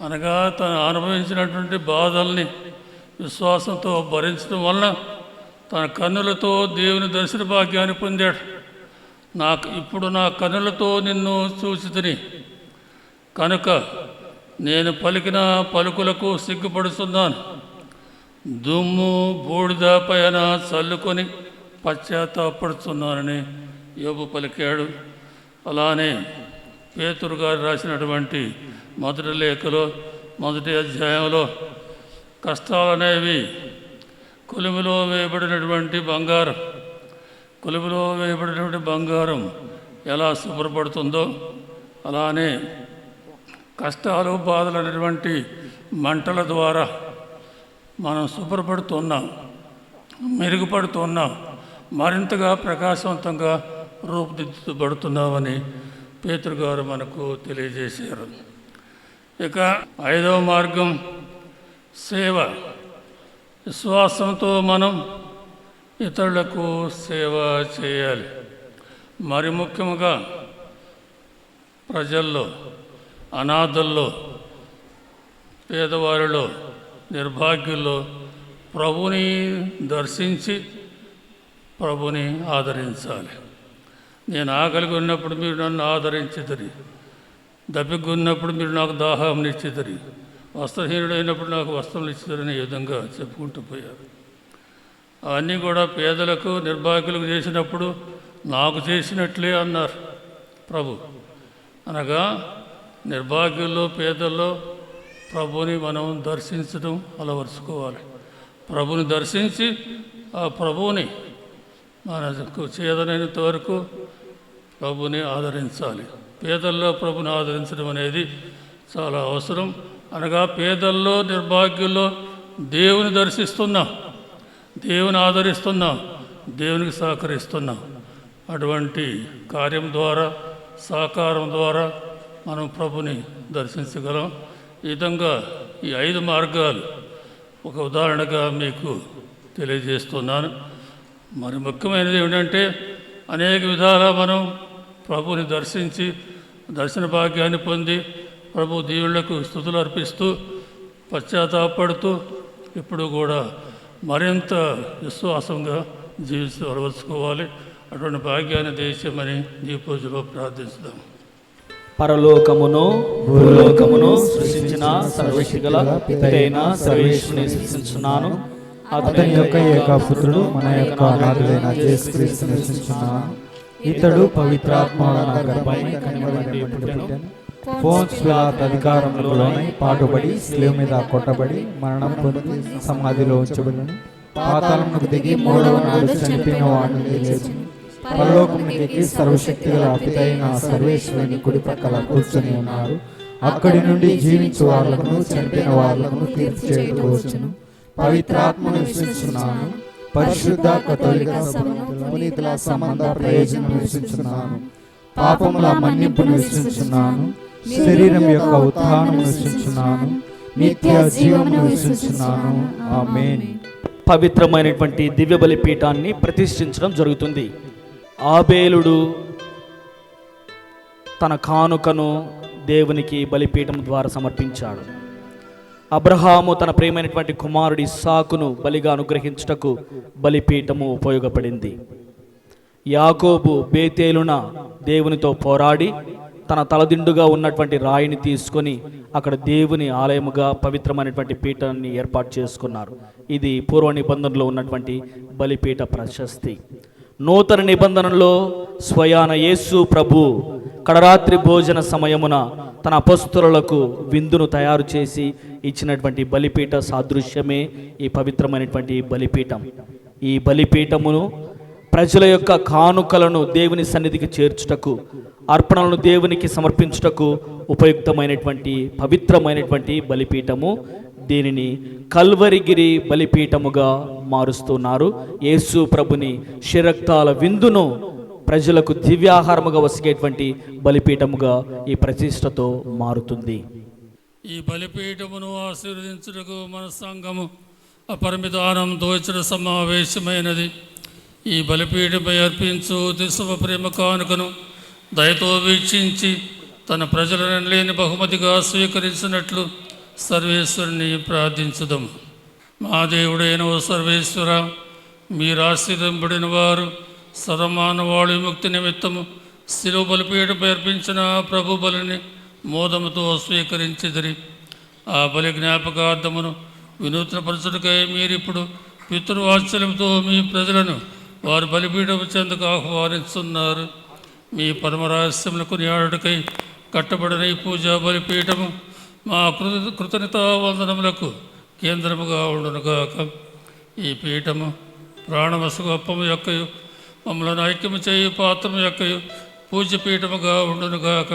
అనగా తను అనుభవించినటువంటి బాధల్ని విశ్వాసంతో భరించడం వలన తన కన్నులతో దేవుని దర్శన భాగ్యాన్ని పొందాడు. ఇప్పుడు నా కన్నులతో నిన్ను చూసి తిని కనుక నేను పలికిన పలుకులకు సిగ్గుపడుతున్నాను. దుమ్ము బూడిద పైన చల్లుకొని పశ్చాత్తాపడుతున్నానని యోబు పలికాడు. అలానే పేతురు గారు రాసినటువంటి మొదటి లేఖలో 1వ అధ్యాయంలో కష్టాలనేవి కొలిమిలో వేయబడినటువంటి బంగారం, కొలిమిలో వేయబడినటువంటి బంగారం ఎలా శుభ్రపడుతుందో అలానే కష్టాలు బాధలు అనేటువంటి మంటల ద్వారా మనం శుభ్రపడుతున్నాం, మెరుగుపడుతున్నాం, మరింతగా ప్రకాశవంతంగా రూపుదిద్దుబడుతున్నామని పేతురు గారు మనకు తెలియజేశారు. ఇక 5వ మార్గం సేవ. విశ్వాసంతో మనం ఇతరులకు సేవ చేయాలి. మరి ముఖ్యంగా ప్రజల్లో, అనాథల్లో, పేదవారిలో, నిర్భాగ్యుల్లో ప్రభుని దర్శించి ప్రభుని ఆదరించాలి. నేను ఆకలిగా ఉన్నప్పుడు మీరు నన్ను ఆదరించిదిరి, దప్పిగా ఉన్నప్పుడు మీరు నాకు దాహం ఇచ్చిదిరి, వస్త్రహీనుడైనప్పుడు నాకు వస్త్రం ఇచ్చిదిరనే విధంగా చెప్పుకుంటూ పోయారు. అవన్నీ కూడా పేదలకు నిర్భాగ్యులకు చేసినప్పుడు నాకు చేసినట్లే అన్నారు ప్రభు. అనగా నిర్భాగ్యుల్లో, పేదల్లో ప్రభుని మనం దర్శించడం అలవరుచుకోవాలి. ప్రభుని దర్శించి ఆ ప్రభువుని మనకు చేదనైనంత వరకు ప్రభుని ఆదరించాలి. పేదల్లో ప్రభుని ఆదరించడం అనేది చాలా అవసరం. అనగా పేదల్లో, నిర్భాగ్యుల్లో దేవుని దర్శిస్తున్నాం, దేవుని ఆదరిస్తున్నాం, దేవునికి సహకరిస్తున్నాం. అటువంటి కార్యం ద్వారా, సహకారం ద్వారా మనం ప్రభుని దర్శించగలం. ఈ విధంగా ఈ 5 మార్గాలు ఒక ఉదాహరణగా మీకు తెలియజేస్తున్నాను. మరి ముఖ్యమైనది ఏమిటంటే అనేక విధాలా మనం ప్రభుని దర్శించి దర్శన భాగ్యాన్ని పొంది ప్రభు దేవుళ్లకు స్తుతులు అర్పిస్తూ పశ్చాత్తాపడుతూ ఇప్పుడు కూడా మరింత విశ్వాసంగా జీవిస్తూ అలవర్చుకోవాలి. అటువంటి భాగ్యాన్ని దేశమని ఈ పూజలో ప్రార్థిస్తాం. పరలోకమును భూలోకమును సృష్టించిన సర్వశక్తిగల పితైన సర్వేశ్వరుని సృష్టించున్నాను. అతని యొక్క ఏకపుత్రుడు మన యొక్క అనాథుడైన యేసుక్రీస్తుని సృష్టించున్నాను. ఇతడు పవిత్రాత్మ వలన గర్భమై కన్యకవలె పుట్టెను. పోన్స్ పిలాతు అధికారములోనే పాటుబడి శిలువ మీద కొట్టబడి మరణం పొంది సమాధిలో ఉంచబడిను. పాతాళమునకు దిగి 3వ నాడు చనిపోయిన వాడిని లేచి పరలోకమునికి సర్వశక్తి గల పితైన సర్వేశ్వరుని కుడి ప్రక్కల కూర్చొని ఉన్నారు. అక్కడి నుండి జీవించు వాళ్ళకును చనిపోయిన వాళ్ళకును తీర్పు చేయడానికి వచ్చును. పవిత్రాత్మను విశ్వసిస్తున్నాను. పరిశుద్ధ కథోలిక సభను, పునీతుల సంబంధ ప్రయోజనం విశ్వసిస్తున్నాను. పాపముల మన్నింపును విశ్వసిస్తున్నాను. శరీరం యొక్క ఉత్థానమును విశ్వసిస్తున్నాను. నిత్య జీవమును విశ్వసిస్తున్నాను. ఆమేన్. పవిత్రమైనటువంటి దివ్య బలి పీఠాన్ని ప్రతిష్ఠించడం జరుగుతుంది. ఆబేలుడు తన కానుకను దేవునికి బలిపీఠం ద్వారా సమర్పించాడు. అబ్రహాము తన ప్రియమైనటువంటి కుమారుడి ఇస్సాకును బలిగా అనుగ్రహించుటకు బలిపీఠము ఉపయోగపడింది. యాకోబు బేతేలున దేవునితో పోరాడి తన తలదిండుగా ఉన్నటువంటి రాయిని తీసుకొని అక్కడ దేవుని ఆలయముగా పవిత్రమైనటువంటి పీఠాన్ని ఏర్పాటు చేసుకున్నారు. ఇది పూర్వ నిబంధనలో ఉన్నటువంటి బలిపీఠ ప్రశస్తి. నూతన నిబంధనలో స్వయాన యేసు ప్రభు కడరాత్రి భోజన సమయమున తన అపొస్తలులకు విందును తయారు చేసి ఇచ్చినటువంటి బలిపీఠ సాదృశ్యమే ఈ పవిత్రమైనటువంటి బలిపీఠం. ఈ బలిపీఠమును ప్రజల యొక్క కానుకలను దేవుని సన్నిధికి చేర్చుటకు, అర్పణలను దేవునికి సమర్పించుటకు ఉపయుక్తమైనటువంటి పవిత్రమైనటువంటి బలిపీఠము. దీనిని కల్వరిగిరి బలిపీఠముగా మారుస్తున్నారు. యేసు ప్రభుని శిరక్తాల విందును ప్రజలకు దివ్యాహారముగా వసిగేటువంటి బలిపీఠముగా ఈ ప్రతిష్టతో మారుతుంది. ఈ బలిపీఠమును ఆశీర్వదించుటకు మన సంఘము అపరిమితానంతో ఇచ్చిన సమావేశమైనది. ఈ బలిపీఠపై అర్పించు దిశవ ప్రేమ కానుకను దయతో వీక్షించి తన ప్రజలను లేని బహుమతిగా స్వీకరించినట్లు సర్వేశ్వరుని ప్రార్థించుదాం. మా దేవుడైన ఓ సర్వేశ్వర, మీరు ఆశీర్వదింపబడిన వారు సర్వమానవాళి విముక్తి నిమిత్తము శిలువ బలిపీఠపై అర్పించిన ప్రభు బలిని మోదముతో స్వీకరించిదిరి. ఆ బలి జ్ఞాపకార్థమును వినూత్నపరచుటకై మీరిప్పుడు పితృవాత్సల్యంతో మీ ప్రజలను వారి బలిపీఠము చెందుకు ఆహ్వానిస్తున్నారు. మీ పరమరహస్యములను కొనియాడుటకై కట్టబడిన ఈ పూజా బలిపీఠము మా కృతజ్ఞతా వందనములకు కేంద్రముగా ఉండునుగాక. ఈ పీఠము ప్రాణవసు గొప్పము యొక్క మమ్మల్ని ఐక్యము చేయు పాత్రము యొక్క పూజ్యపీఠముగా ఉండునుగాక.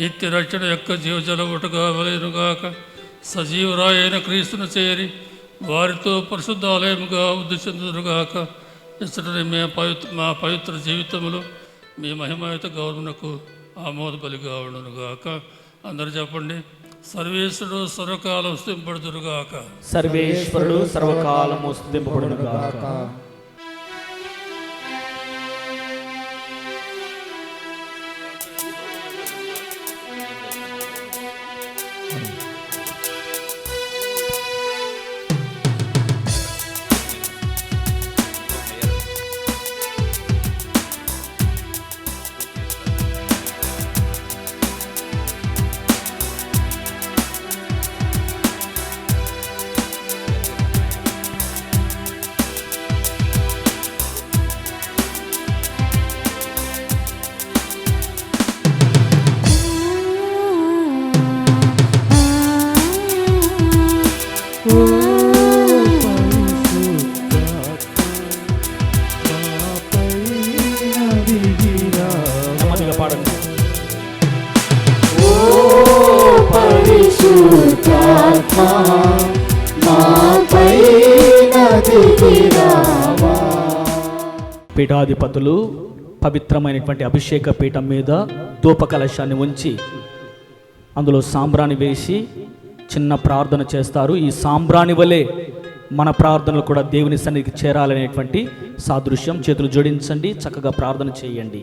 నిత్య రక్షణ యొక్క జీవజలవుటగా వలెనుగాక. సజీవరాయైన క్రీస్తును చేరి వారితో పరిశుద్ధాలయముగా వృద్ధి చెందుదురుగాక. ఇచ్చటని మా పవిత్ర జీవితములు మీ మహిమాయుత గౌరవమునకు ఆమోద బలిగా ఉండునుగాక. అందరూ చెప్పండి. సర్వేశ్వరుడు సర్వకాలం స్తుతింపబడుదురుగాక. సర్వేశ్వరుడు సర్వకాలము స్తుతింపబడునుగాక. నెమ్మదిగా పాడండి. పీఠాధిపతులు పవిత్రమైనటువంటి అభిషేక పీఠం మీద ధూప కలశాన్ని ఉంచి అందులో సాంబ్రాణి వేసి చిన్న ప్రార్థన చేస్తారు. ఈ సాంబ్రాణి వలె మన ప్రార్థనలు కూడా దేవుని సన్నిధికి చేరాలనేటువంటి సాదృశ్యం. చేతులు జోడించండి, చక్కగా ప్రార్థన చేయండి.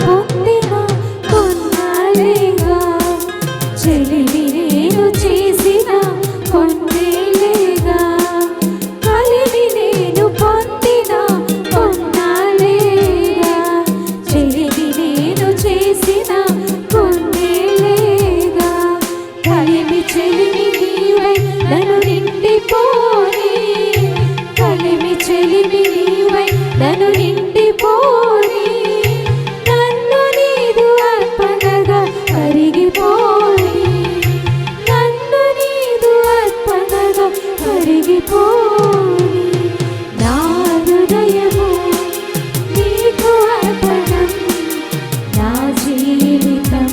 పొందిన కొన్నాళ్ళేగా, చెలిమి నేను చేసిన కొన్నేళ్ళేగా, కలిమి నేను పొందిన కొన్నాళ్ళేగా, చెలిమి నేను చేసిన కొన్నేళ్ళేగా, కలిమి చెలిమి నీవై నన్ను నిండిపోని, కలిమి చెలిమి నీవై నన్ను నిండిపోని, నన్ను నీదు అర్పణగా కరిగిపోని, నన్ను నీదు అర్పణగా కరిగిపోని, నా హృదయము నీకు అర్పణం, నా జీవితం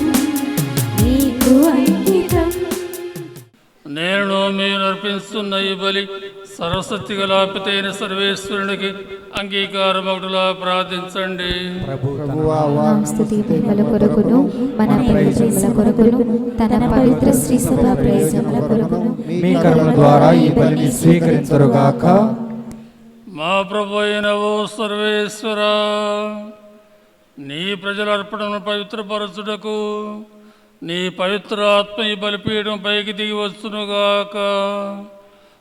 నీకు అంకితం. నేను మీరు అర్పిస్తున్న ఈ బలి సరస్వతి గల పితైన సర్వేశ్వరునికి అంగీకారమగుడులా ప్రార్థించండి. స్తుతి మహిమల కొరకును మన ప్రయోజనముల కొరకును తన పవిత్ర శ్రీ సభ ప్రయోజనముల కొరకును మీ కరుణ ద్వారా ఈ బలిని స్వీకరించరుగాక. మా ప్రభు అయిన ఓ సర్వేశ్వర, నీ ప్రజల అర్పణను పవిత్రపరచుటకు నీ పవిత్ర ఆత్మ ఈ బలిపీఠం పైకి దిగి వచ్చునుగాక.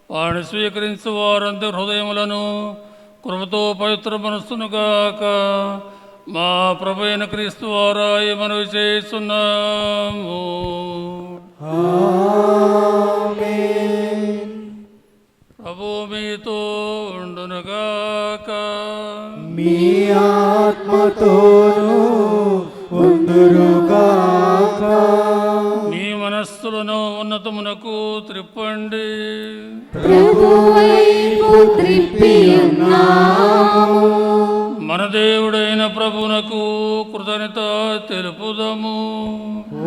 వాడిని స్వీకరించు వారందరి హృదయములను కృపతో పవిత్ర మనస్సునుగాక. మా ప్రభు అయిన క్రీస్తు వారా ఈ మనవి చేస్తున్నాము. ప్రభు మీతో ఉండునుగాక. మీ ఆత్మతోను ఉందురుగాక. మీ మనస్సులను ఉన్నతమునకు త్రిప్పండి. ప్రభువైపు త్రిప్పి ఉన్నాము. మన దేవుడైన ప్రభునకు కృతజ్ఞత తెలుపుదము.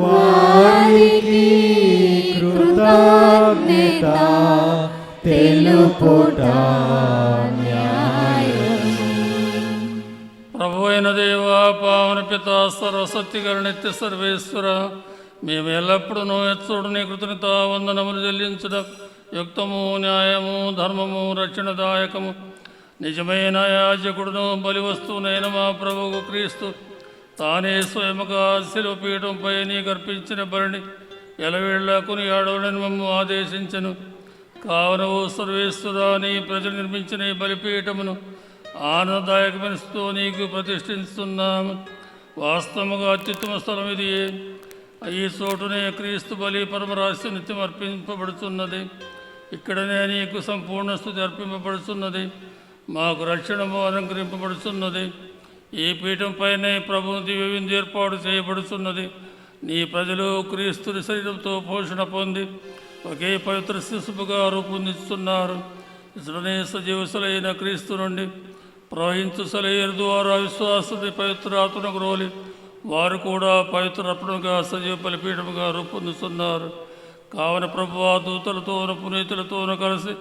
వారికి కృతజ్ఞత తెలుపుట ప్రభు అయిన దేవ, పావన పిత, సర్వసత్య నిత్య సర్వేశ్వర, మేము ఎల్లప్పుడూ ఎచ్చుడు నీ కృతజ్ఞత వందనములు చెల్లించుట యుక్తము, న్యాయము, ధర్మము, రక్షణదాయకము. నిజమైన యాజకుడును బలి వస్తువునైన మా ప్రభువు క్రీస్తు తానే స్వయముగా శిలువపీఠంపై నీకు అర్పించిన బలిని ఎలవేళ్లకుని ఆడవలని మమ్ము ఆదేశించను. కావున ఓ సర్వేశ్వర, నీ ప్రజలు నిర్మించిన ఈ బలిపీఠమును ఆనందదాయకమనిస్తూ నీకు ప్రతిష్ఠిస్తున్నాము. వాస్తవముగా అత్యుత్తమ స్థలం ఇది. ఈ చోటునే క్రీస్తు బలి పరమరహస్య నిత్యం అర్పింపబడుతున్నది. ఇక్కడనే నీకు సంపూర్ణ స్థుతి అర్పింపబడుతున్నది. మాకు రక్షణము అలంకరింపబడుతున్నది. ఈ పీఠంపైనే ప్రభువు దివ్య విందు ఏర్పాటు చేయబడుతున్నది. నీ ప్రజలు క్రీస్తుని శరీరంతో పోషణ పొంది ఒకే పవిత్ర శిశువుగా రూపొందిస్తున్నారు. ఇతరునే సజీవసులైన క్రీస్తు నుండి ప్రవహించు సెలయేరు ద్వారా విశ్వాసని పవిత్రాత్మకు రోలి వారు కూడా పవిత్ర అర్పణగా సజీవ బలిపీఠముగా రూపొందుతున్నారు. కావున ప్రభువా, దూతలతోనూ పునీతులతోనూ కలిసి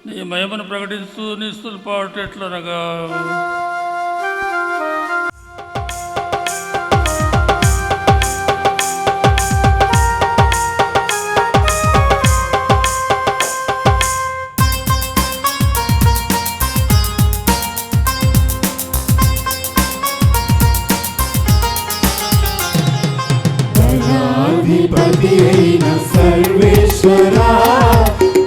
నీ మహిమను ప్రకటిస్తూ నీ స్తుతిపాటు ఎట్లనగా అధిపతి అయిన సర్వేశ్వరా,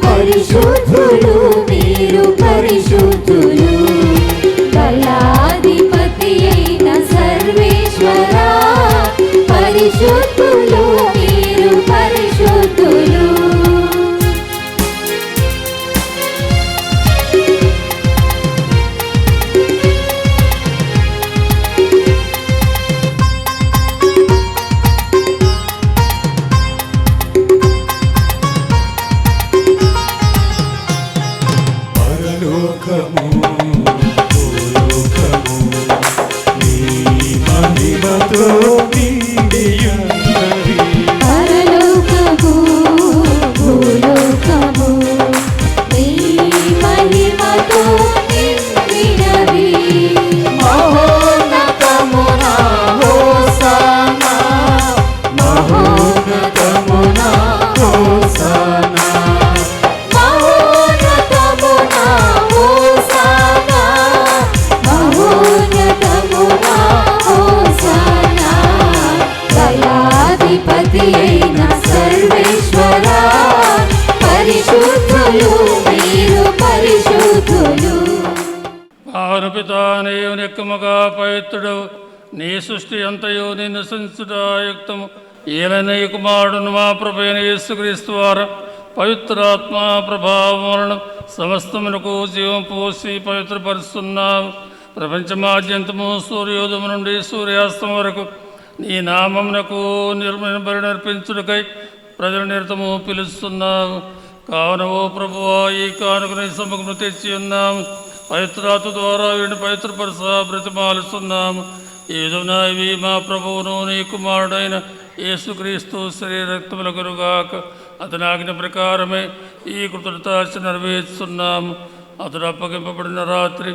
పరిశుద్ధులు మీరు పరిశుద్ధులు. బలాధిపతి అయిన సర్వేశ్వరా, పరిశుద్ధులు మీరు పరిశుద్ధులు. పరలోకము భూలోకము నీ మహిమతో నిండియున్నవి. పరలోకము భూలోకము నీ మహిమతో నిండినవి. మహోన్నతమున హోసానా, మహోన్నతమున హోసానా. మహోన్నతమున హోసానా, మహోన్నతమున హోసానా. నీ సృష్టి అంతయో నిన్ను సంచుటాయుక్తము ఏలైన ఈ కుమారుడును మా ప్రభైన యేసుక్రీస్తు వారా పవిత్రాత్మ ప్రభావం వలన సమస్తమునకు జీవం పోసి పవిత్రపరుస్తున్నావు. ప్రపంచమాద్యంతము సూర్యోదయం నుండి సూర్యాస్తం వరకు నీ నామమునకు బలి నర్పించుటకై ప్రజల నిరతము పిలుస్తున్నావు. కావున ఓ ప్రభువా, ఈ కానుకని సముఖము తెచ్చి ఉన్నాము. పవిత్రాత్మ ద్వారా వీడిని పవిత్రపరచ బ్రతిమాలుస్తున్నాము. ఏదైనా ఇవి మా ప్రభువును నీ కుమారుడైన యేసుక్రీస్తు శరీర రక్తముల గురుగాక. అతని ఆజ్ఞ ప్రకారమే ఈ కృతజ్ఞతార్చన నెరవేర్చున్నాము. అతడు అప్పగింపబడిన రాత్రి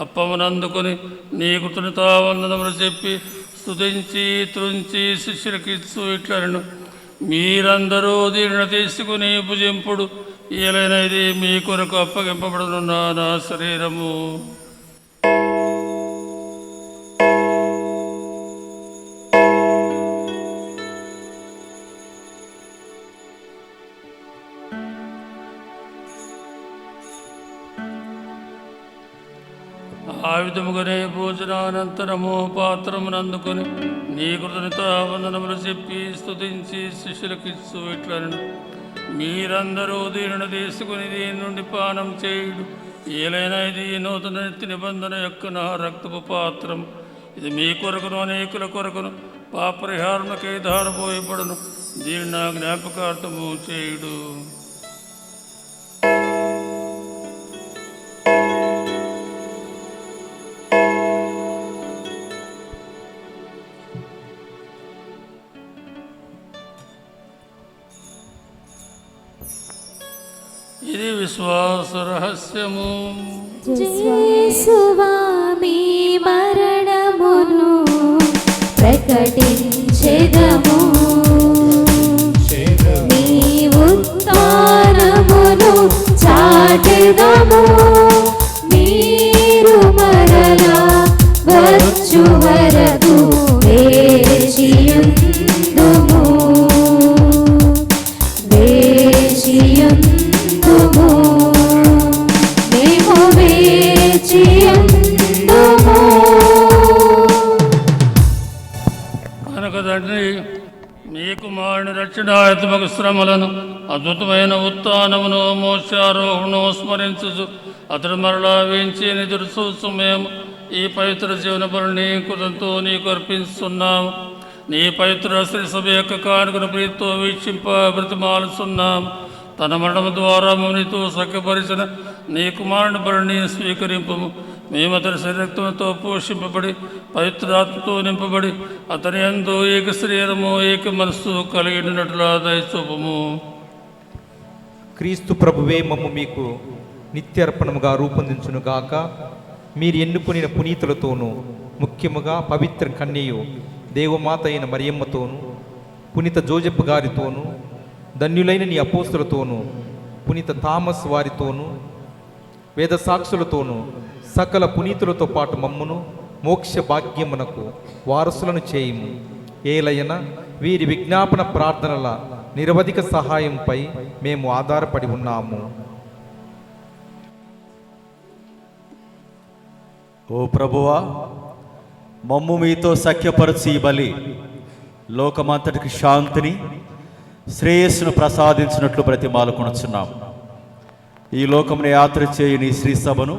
అప్పమునందుకొని నీ కృతజ్ఞతావందనములు చెప్పి స్తుతించి త్రుంచి శిష్యులకు ఇచ్చు ఇట్లను, మీరందరూ దీనిని తీసుకుని భుజింపుడు. ఏలైనా ఇది మీ కొరకు అప్పగింపబడునున్న నా శరీరము. ఆ విధముగానే భోజనానంతరము పాత్రమునందుకొని నీ కృతజ్ఞతావందనములు చెప్పి స్తుతించి శిష్యులకు ఇచ్చు ఇట్లను, మీరందరూ దీనిని తీసుకుని దీని నుండి పానం చేయుడు. ఏలైనా ఇది నూతన నిత్య నిబంధన యొక్క నా రక్తపు పాత్రం. ఇది మీ కొరకును అనేకుల కొరకును పాపరిహారములకై ధారపోయబడును. దీన్ని నా జ్ఞాపకార్థము చేయుడు. ఇది విశ్వాస రహస్యము. యేసువా మీ మరణమును ప్రకటించెదము, మీ ఉత్థానమును చాటెదము. మీరు మరలా వచ్చు వరకు వేచియుందుము, వేచియుందుము, మేము వేచియుందుము. కనుక తండ్రి, మీ కుమారుని రక్షణాత్మక శ్రమలను అద్భుతమైన ఉత్థానమును మోక్షారోహణను స్మరించుచు అతడు మరలా వేయించి నిదురు చూచు మేము ఈ పవిత్ర జీవన బలిని కృతంతో నీకు అర్పిస్తున్నాము. నీ పవిత్ర శ్రీ సభ యొక్క కానుకను ప్రీతితో వీక్షింప బ్రతిమాలుస్తున్నాము. తన మరణము ద్వారా నీతో సఖ్యపరిచిన నీ కుమారుని బలిని స్వీకరింపము. మేము అతని శరీరక్తంతో పోషింపబడి పవిత్రాత్మతో నింపబడి అతని యందు ఏక శరీరము ఏక మనస్సు కలిగినట్లా దయచూపము. క్రీస్తు ప్రభువే మమ్ము మీకు నిత్యార్పణముగా రూపొందించునుగాక. మీరు ఎన్నుకొనిన పునీతులతోనూ ముఖ్యముగా పవిత్ర కన్యయు దేవమాత అయిన మరియమ్మతోనూ పునీత జోజెఫ్ గారితోనూ ధన్యులైన నీ అపోస్తులతోనూ పునీత థామస్ వారితోనూ వేద సాక్షులతోనూ సకల పునీతులతో పాటు మమ్మును మోక్ష భాగ్యమునకు వారసులను చేయుము. ఏలయన వీరి విజ్ఞాపన ప్రార్థనల నిరవధిక సహాయంపై మేము ఆధారపడి ఉన్నాము. ఓ ప్రభువా, మమ్ము మీతో సఖ్యపరచి ఈ బలి లోకమంతటికి శాంతిని శ్రేయస్సును ప్రసాదించినట్లు బ్రతిమాలుకొనుచున్నాం. ఈ లోకమును యాత్ర చేయు నీ శ్రీ సభను,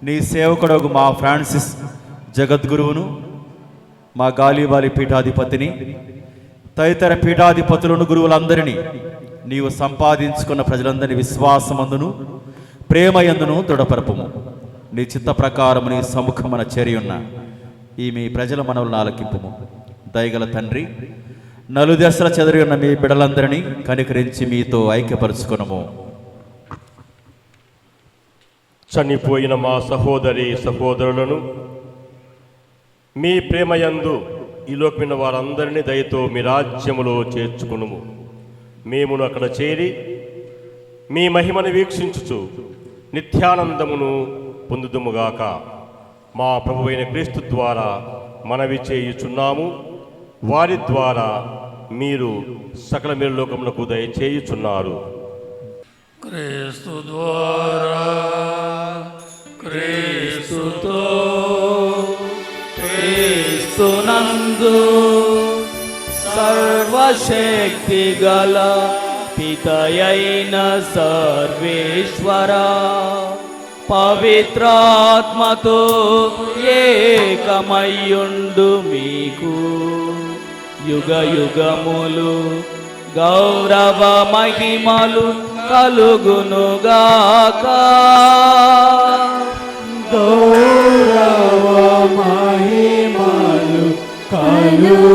నీ సేవకుడు మా ఫ్రాన్సిస్ జగద్గురువును, మా గాలిబాలి పీఠాధిపతిని, తదితర పీఠాధిపతులను గురువులందరినీ నీవు సంపాదించుకున్న ప్రజలందరినీ విశ్వాసమందును ప్రేమయందును దృఢపరపము. నీ చిత్త ప్రకారము నీ సముఖమున చేరియున్న ఈ మీ ప్రజల మనవులను ఆలకింపుము. దయగల తండ్రి, నలుదశల చెదరి ఉన్న మీ బిడలందరినీ కనికరించి మీతో ఐక్యపరుచుకునము. చనిపోయిన మా సహోదరి సహోదరులను మీ ప్రేమయందు ఈ లోకమైన వారందరినీ దయతో మీ రాజ్యములో చేర్చుకునుము. మేమును అక్కడ చేరి మీ మహిమను వీక్షించుచు నిత్యానందమును పొందుదుముగాక. మా ప్రభువైన క్రీస్తు ద్వారా మనవి చేయుచున్నాము. వారి ద్వారా మీరు సకల మేలులోకమునకు దయచేయుచున్నారు. క్రీస్తు ద్వారా, క్రీస్తుతో, క్రీస్తు క్రీస్తునందు సర్వశక్తి గల పితయైన సర్వేశ్వర పవిత్రాత్మతో ఏకమయ్యుండు మీకు యుగ యుగములు గౌరవ మహిమలు కలుగునుగాక. గౌరవ మహిమలు కలుగునుగాక.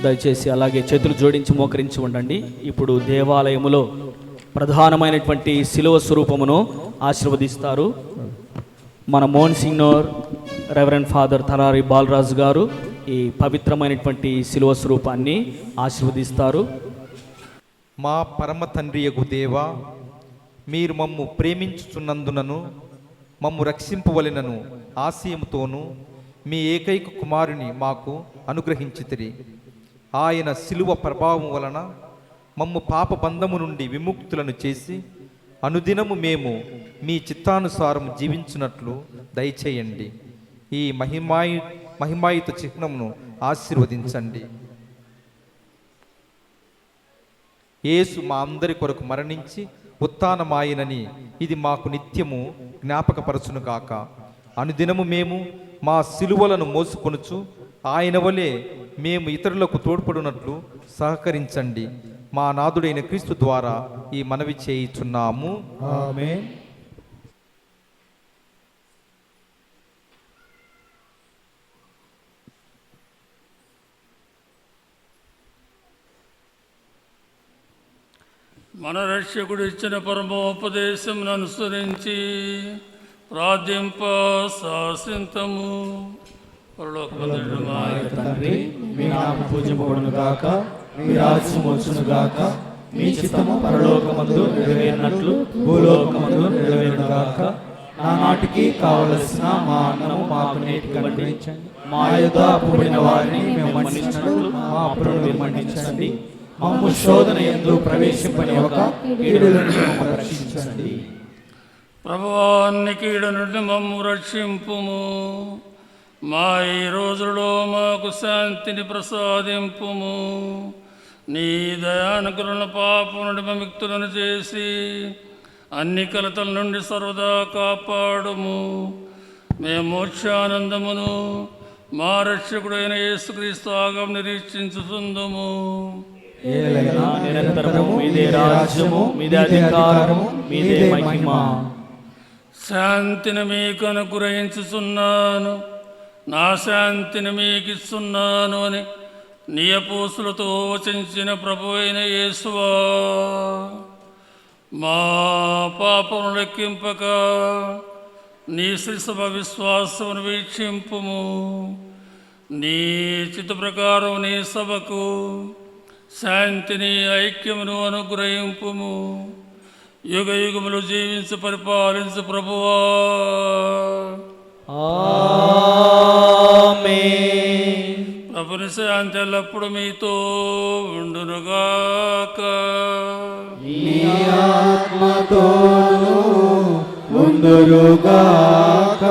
దయచేసి అలాగే చేతులు జోడించి మోకరించి ఉండండి. ఇప్పుడు దేవాలయములో ప్రధానమైనటువంటి శిలువ స్వరూపమును ఆశీర్వదిస్తారు. మన మోన్సిగ్నోర్ రెవరెండ్ ఫాదర్ తరారి బాలరాజు గారు ఈ పవిత్రమైనటువంటి శిలువ స్వరూపాన్ని ఆశీర్వదిస్తారు. మా పరమ తండ్రియగు దేవా, మీరు మమ్ము ప్రేమించుచున్నందునను మమ్ము రక్షింపవలెనను ఆశయముతోనూ మీ ఏకైక కుమారుని మాకు అనుగ్రహించితిరి. ఆయన శిలువ ప్రభావం వలన మమ్ము పాప బంధము నుండి విముక్తులను చేసి అనుదినము మేము మీ చిత్తానుసారం జీవించున్నట్లు దయచేయండి. ఈ మహిమాయుత చిహ్నమును ఆశీర్వదించండి. యేసు మా అందరి కొరకు మరణించి ఉత్థానమాయనని ఇది మాకు నిత్యము జ్ఞాపకపరచును కాక. అనుదినము మేము మా సిలువలను మోసుకొనుచు ఆయన వలె మేము ఇతరులకు తోడ్పడినట్లు సహకరించండి. మా నాథుడైన క్రీస్తు ద్వారా ఈ మనవి చేయుచున్నాము. ఆమేన్. మన రక్షకుడు ఇచ్చిన పరమోపదేశం అనుసరించి ప్రార్థింప శాసింతము. పరలోకమందుండు మా యొక్క తండ్రి, మీ నామము పూజింపబడును గాక, మీ రాజ్యము వచ్చును గాక, మీ చిత్తము పరలోకమందు నెరవేరినట్లు భూలోకమందు నెరవేరును గాక. నానాటికి కావలసిన మా అన్నము మాకు నేటికి అనుగ్రహించండి. మా యొద్ద అప్పుబడిన వారిని మేము మన్నించినట్లు మా అప్పులను మన్నించండి. మమ్ము శోధన యందు ప్రవేశింపనివ్వక కీడుల నుండి మమ్మల్ని రక్షించండి. ప్రభువా, అన్ని కీడు నుండి మమ్ము రక్షింపుము. మా ఈ రోజులో మాకు శాంతిని ప్రసాదింపుము. నీ దయానుగ్రహణ పాపం నుండి విముక్తులను చేసి అన్ని కలతల నుండి సర్వదా కాపాడుము. మేము మోక్షానందమును మా రక్షకుడైన యేసుక్రీస్తు ఆగమనం నిరీక్షించుచుందుము. ఏలైనా నిరంతరము మీదే రాజ్యము, మీదే అధికారము, మీదే మహిమ. శాంతిని మీకు అనుగ్రహించుచున్నాను, నా శాంతిని మీకు ఇస్తున్నాను అని నీ అపోస్తులతో వచించిన ప్రభు అయిన యేసువా, మా పాపమును లెక్కింపక నీ శ్రీసభ విశ్వాసమును వీక్షింపుము. నీ చిత్త ప్రకారం నీ సభకు శాంతిని ఐక్యమును అనుగ్రహింపుము. యుగ యుగములు జీవించి పరిపాలించు ప్రభువా. ఆమేన్. ప్రభుని శాంతి ఎల్లప్పుడు మీతో ఉండునుగాక. నీ ఆత్మతోను ఉండునుగాక.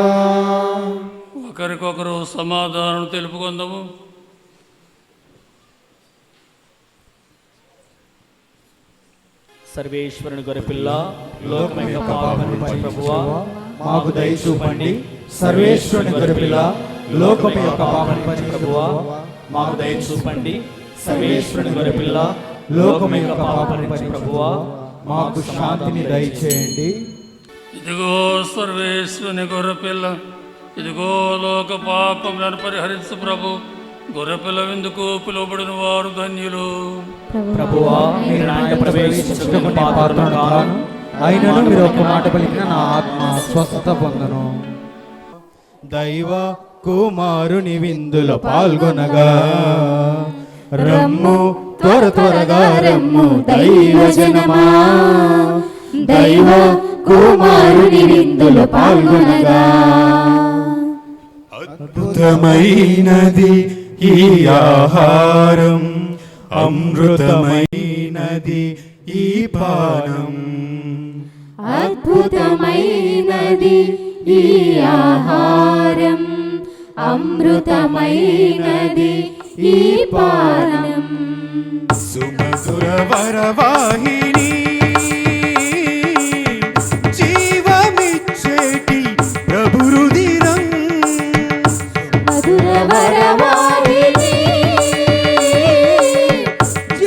ఒకరికొకరు సమాధానం తెలుపుకుందాము. సర్వేశ్వరుని గొర్రెపిల్ల, లోకమైన పాపమును మోచు ప్రభువా, మాకు దయ చూపండి. సర్వేశ్వరుని గొర్రెపిల్ల, లోకము యొక్క పాపమును మోచు ప్రభువా, మాకు దయ చూపండి. సర్వేశ్వరుని గొర్రెపిల్ల, లోకము యొక్క పాపమును మోచు ప్రభువా, మాకు శాంతిని దయచేయండి. ఇదిగో సర్వేశ్వరుని గొర్రెపిల్ల, ఇదిగో లోక పాపములను పరిహరించు ప్రభు. గొర్రెపిల్ల విందుకు పిలువబడిన వారు ధన్యులు. ప్రభువా, మీరు నా ఇంట ప్రవేశించుటకు పాత్రుడను కాను. అయినను మీరు ఒక్క మాట పలికిన నా ఆత్మ స్వస్థత పొందను. దైవ కుమారుని విందులో పాల్గొనగా రమ్ము, త్వర త్వరగా రమ్ము దైవజనమా. దైవ కుమారుని విందులో పాల్గొనగా అద్భుతమైనది ఈ ఆహారం, అమృతమైనది ఈ పానం, అద్భుతమైనది ఈ ఆహారం, అమృతమైనది ఈ పానం. సుమధుర వరవాహిని, జీవమిచ్చేటి ప్రభు రుధిరం, మధుర వరవాహిని,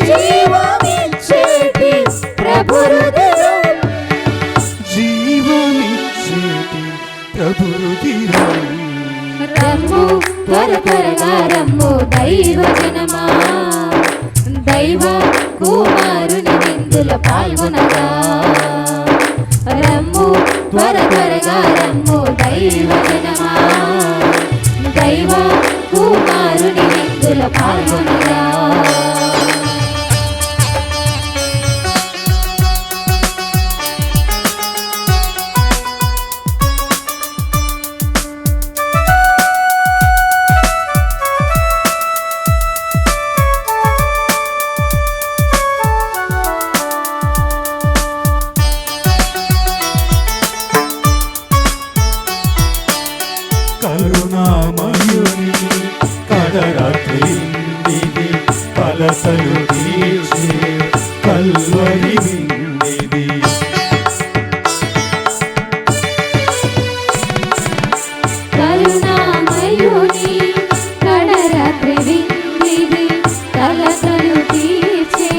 జీవమిచ్చేటి ప్రభు రుధిరం, జీవమిచ్చేటి ప్రభు రుధిరం. రమ్ము త్వర త్వరగా రమ్ము దైవ జనమా, దైవ కుమారుని విందుల పాల్గొనగా. రమ్ము త్వర త్వరగా రమ్ము దైవ జనమా, దైవ కుమారుని విందుల పాల్గొనగా. కరుణామయుని కడరాత్రి విందిది, కలసలు తీర్చే కల్వరి విందిది. కరుణామయుని కడరాత్రి విందిది, కలసలు తీర్చే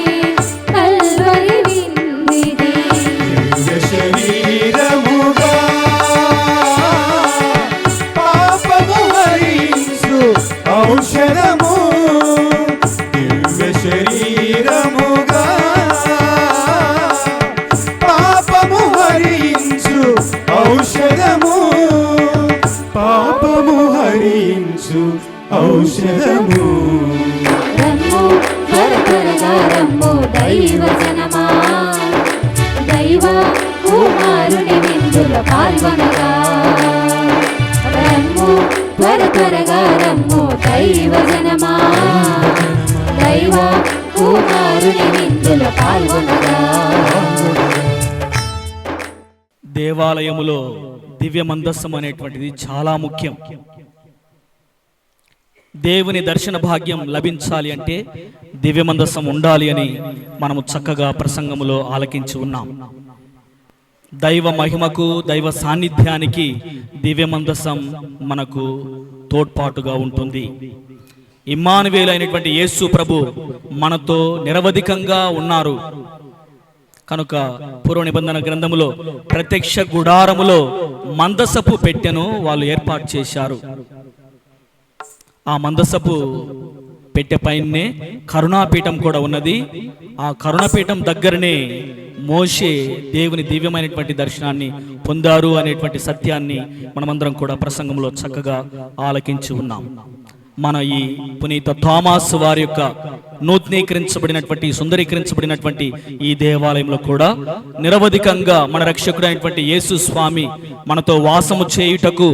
కల్వరి విందిది. దివ్య శరీరముగా పాపము హరించు ఔషధము, దివ్య శరీరముగా పాపము హరించు ఔషధము, పాపము హరించు ఔషధము. రమ్ము త్వర త్వరగా రమ్ము దైవ జనమా, దైవ కుమారుని విందుల పాల్గొనగా. రమ్ము త్వర త్వరగా రమ్ము దైవ జనమా, దైవ కుమారుని విందుల పాల్గొనగా. దేవాలయములో దివ్య మందస్సం అనేటువంటిది చాలా ముఖ్యం. దేవుని దర్శన భాగ్యం లభించాలి అంటే దివ్య మందస్సం ఉండాలి అని మనము చక్కగా ప్రసంగములో ఆలకించి ఉన్నాం. దైవ మహిమకు, దైవ సాన్నిధ్యానికి దివ్య మందస్సం మనకు తోడ్పాటుగా ఉంటుంది. ఇమ్మానువేలు అయినటువంటి యేసు ప్రభు మనతో నిరవధికంగా ఉన్నారు కనుక పూర్వ నిబంధన గ్రంథములో ప్రత్యక్ష గుడారములో మందసపు పెట్టెను వాళ్ళు ఏర్పాటు చేశారు. ఆ మందసపు పెట్టె పైనే కరుణాపీఠం కూడా ఉన్నది. ఆ కరుణాపీఠం దగ్గరనే మోషే దేవుని దివ్యమైనటువంటి దర్శనాన్ని పొందారు అనేటువంటి సత్యాన్ని మనమందరం కూడా ప్రసంగంలో చక్కగా ఆలకించి ఉన్నాం. మన ఈ పునీత థామస్ వారి యొక్క నూతనీకరించబడినటువంటి, సుందరీకరించబడినటువంటి ఈ దేవాలయంలో కూడా నిరవధికంగా మన రక్షకుడైనటువంటి యేసు స్వామి మనతో వాసము చేయుటకు,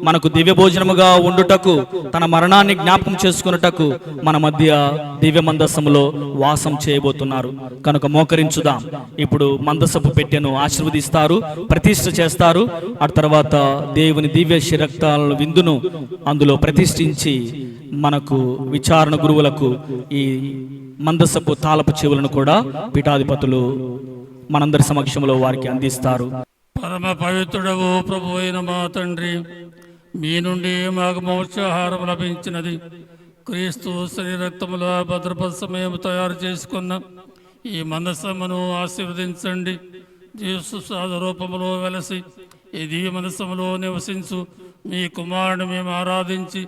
మనకు దివ్య భోజనముగా ఉండుటకు, తన మరణాన్ని జ్ఞాపకం చేసుకున్నటకు మన మధ్య దివ్య మందసములో వాసం చేయబోతున్నారు. కనుక మోకరించుదాం. ఇప్పుడు మందసపు పెట్టెను ఆశీర్వదిస్తారు, ప్రతిష్ఠ చేస్తారు. ఆ తర్వాత దేవుని దివ్య శిరక్తాల విందును అందులో ప్రతిష్ఠించి మనకు విచారణ గురువులకు ఈ మందసపు తాళపు చెవులను కూడా పీఠాధిపతులు మనందరి సమక్షంలో వారికి అందిస్తారు. పరమ పవిత్రుడవు ప్రభు అయిన మా తండ్రి, మీ నుండి మాకు మోక్షాహారం లభించినది. క్రీస్తు శరీరక్తముల భద్రపరచమేము తయారు చేసుకున్న ఈ మందసమును ఆశీర్వదించండి. యేసు రూపములో వెలసి ఈ దివ్య మందసములో నివసించు మీ కుమారుని మేము ఆరాధించి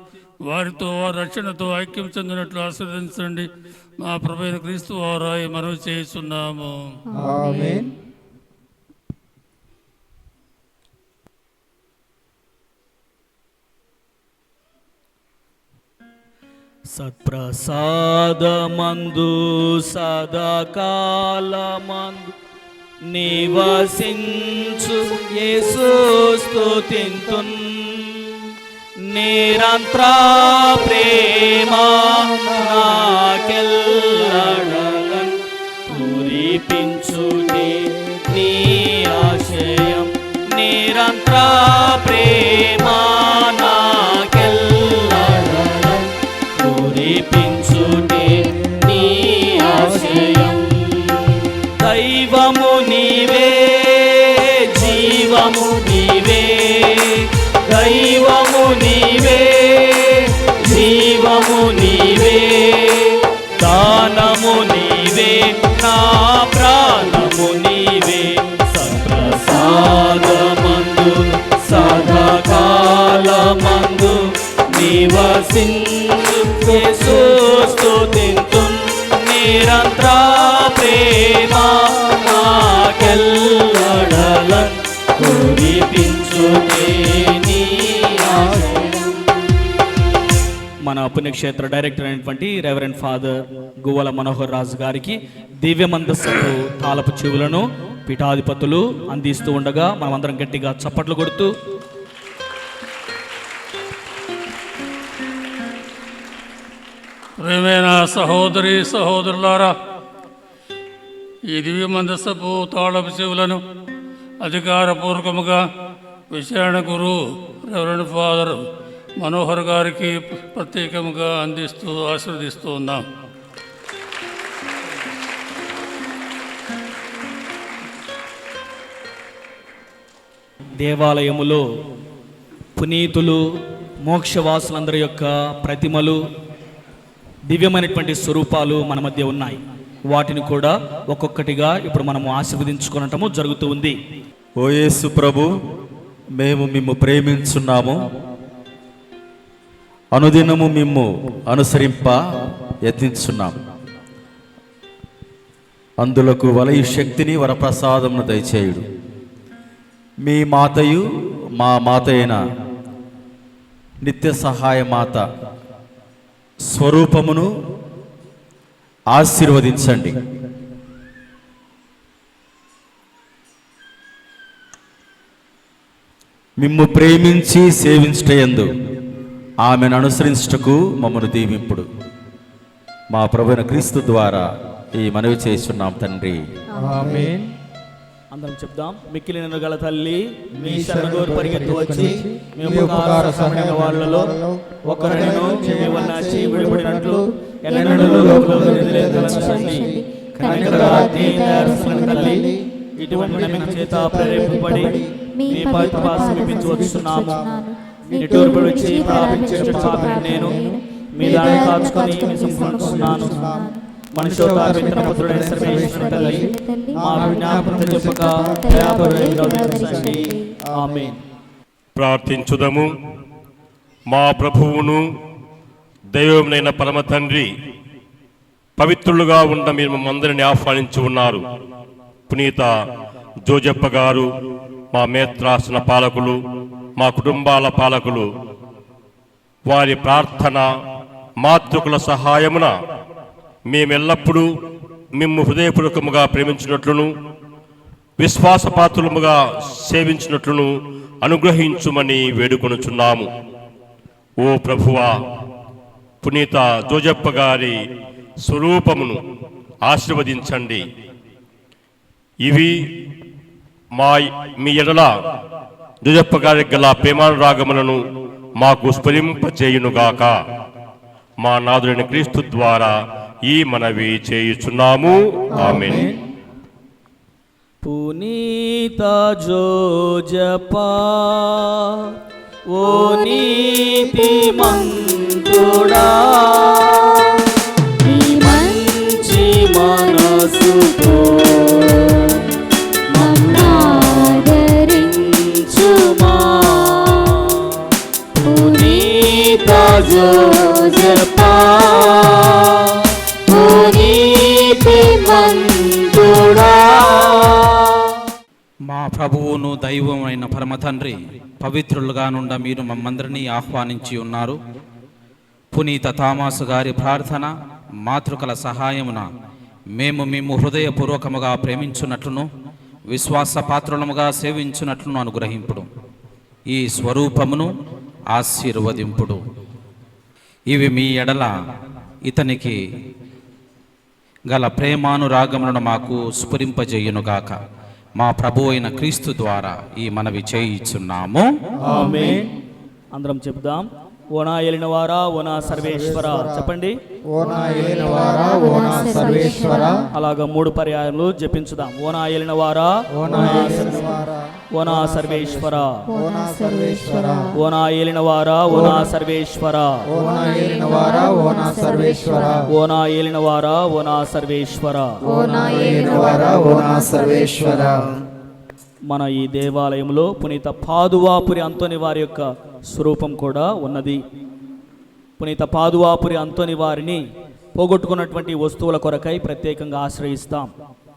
వారితో వారి రక్షణతో ఐక్యం చెందినట్లు ఆశీర్వదించండి. మా ప్రభువైన క్రీస్తు వారాయి మనవి చేస్తున్నాము. ఆమేన్. సత్ప్రసాదమందు సదాకాలమందు నివసించు యేసు స్తుతింతున్, నిరంతర ప్రేమ నాకెల్లడలన్ పూరిపించుటే నీ ఆశయం. నిరంతర ప్రేమ నాకెల్లడలన్ పూరిపించుటే నీ ఆశయం. దైవము నీవే, జీవము నీవే, దైవము నీవే, జీవము నీవే, దానము నీవే, నా ప్రాణము నీవే. సత్ప్రసాదమందు సదాకాలమందు నివసించు స్తుతింతున్. నిరంతర ప్రేమ నాకెల్లడలన్ పూరిపించుటే నీ ఆశయం. మన పుణ్యక్షేత్ర డైరెక్టర్ అయినటువంటి రెవరెండ్ ఫాదర్ గువ్వల మనోహర్ రాజు గారికి దివ్యమందస్సు తాళపు చెవులను పీఠాధిపతులు అందిస్తూ ఉండగా మనమందరం గట్టిగా చప్పట్లు కొడుతూ ప్రియమైన సహోదరి సహోదరులారా, ఈ దివ్య మందసపు తాళపు చెవులను అధికారపూర్వకముగా విచారణ గురు రెవరెండ్ ఫాదర్ మనోహర్ గారికి ప్రత్యేకముగా అందిస్తూ ఆశీర్వదిస్తూ ఉన్నాం. దేవాలయములో పునీతులు మోక్షవాసులందరి యొక్క ప్రతిమలు దివ్యమైనటువంటి స్వరూపాలు మన మధ్య ఉన్నాయి. వాటిని కూడా ఒక్కొక్కటిగా ఇప్పుడు మనము ఆశీర్వదించుకోవటము జరుగుతూ ఉంది. ఓ యేసు ప్రభు, మేము మిమ్ము ప్రేమించున్నాము. అనుదినము మిమ్ము అనుసరింప యత్నించున్నాము. అందులకు వలయు శక్తిని వరప్రసాదమును దయచేయుడు. మీ మాతయు మా మాత అయిన నిత్య సహాయ మాత స్వరూపమును ఆశీర్వదించండి. మిమ్ము ప్రేమించి సేవించుటయందు ఆమెను అనుసరించుటకు మమ్మను దీవింపుడు. మా ప్రభువైన క్రీస్తు ద్వారా ఈ మనవి చేస్తున్నాం తండ్రి. ఆమేన్. అందరం చెప్దాం. మిక్కిలిన గల తల్లి, మీ శరణగోరు పరిగెత్తి వచ్చి మీ ఉపకార సహాయ వాళ్ళలో ఒకరిను మీ వలన విడిపడినట్లు ఎన్నడూ లోకంలో నిలయగలచండి. కనికరాతి దయారసమైన తల్లి, ఇటువంటి నమ్మిక చేత ప్రేరేపింపబడి మీ పవిత్ర భాష వినిపించవచ్చున్నాము. నిటూర్పుడు వచ్చి ప్రాపించే పాపిని నేను మీ దాన్ని కాచుకొని మీ సంపూర్ణిస్తున్నాను. మనుషోతార్పితన పుత్రుడైన సర్వేశ్వర తల్లి, మా విజ్ఞాపన చెప్పక దయాపరుడైన ఆమేన్. ప్రార్థించుదము. మా ప్రభువును దైవమునైన పరమ తండ్రి, పవిత్రులుగా ఉన్న మీరు మమ్మందరిని ఆహ్వానించి ఉన్నారు. పునీత జోజప్ప గారు, మా మేత్రాసన పాలకులు, మా కుటుంబాల పాలకులు, వారి ప్రార్థన మాతృకుల సహాయమున మేమెల్లప్పుడూ మిమ్ము హృదయపూర్వకముగా ప్రేమించినట్లును విశ్వాసపాత్రులముగా సేవించినట్లును అనుగ్రహించుమని వేడుకొనుచున్నాము. ఓ ప్రభువా, పునీత జోజప్ప గారి స్వరూపమును ఆశీర్వదించండి. ఇవి మీ ఎడల జోజప్ప గారి గల ప్రేమానురాగములను మాకు స్ఫురింపచేయునుగాక. మా నాథుడైన క్రీస్తు ద్వారా ఈ మనవి చేయుచున్నాము. ఆమేన్. పునీత జోజప్పా, ఓ నీతిమంతుడా, ఈ మంచి మనసుతో మమ్మాదరించుమా. పునీత జోజప్పా, ఓ నీతిమంతుడా. మా ప్రభువును దైవమైన పరమ తండ్రి, పవిత్రులుగా నుండ మీరు మమ్మందరినీ ఆహ్వానించి ఉన్నారు. పునీత థామసు గారి ప్రార్థన మాతృకల సహాయమున మేము మేము హృదయపూర్వకముగా ప్రేమించున్నట్లును విశ్వాస పాత్రులముగా సేవించున్నట్లును అనుగ్రహింపుడు. ఈ స్వరూపమును ఆశీర్వదింపుడు. ఇవి మీ ఎడల ఇతనికి గల ప్రేమానురాగములను మాకు స్ఫురింపజేయునుగాక. మా ప్రభు అయిన క్రీస్తు ద్వారా ఈ మనవి చేయుచున్నాము. ఆమేన్. అందరం చెప్దాం. ఓనా ఏలినవారా ఓనా సర్వేశ్వర చెప్పండి. ఓనా ఏలినవారా ఓనా సర్వేశ్వర. అలాగా 3 పర్యాయాలు జపించుదాం. ఓనా ఏలినవారా ఓనా ఏలినవారా ఓనా సర్వేశ్వర. ఓనా సర్వేశ్వర. ఓనా ఏలినవారా ఓనా సర్వేశ్వర. ఓనా ఏలినవారా ఓనా సర్వేశ్వర. ఓనా ఏలినవారా ఓనా సర్వేశ్వర. ఓనా ఏలినవారా ఓనా సర్వేశ్వర. మన ఈ దేవాలయంలో పునీత పాదువాపురి అంతోని వారి యొక్క స్వరూపం కూడా ఉన్నది. పునీత పాదువాపురి అంతోని వారిని పోగొట్టుకున్నటువంటి వస్తువుల కొరకై ప్రత్యేకంగా ఆశ్రయిస్తాం,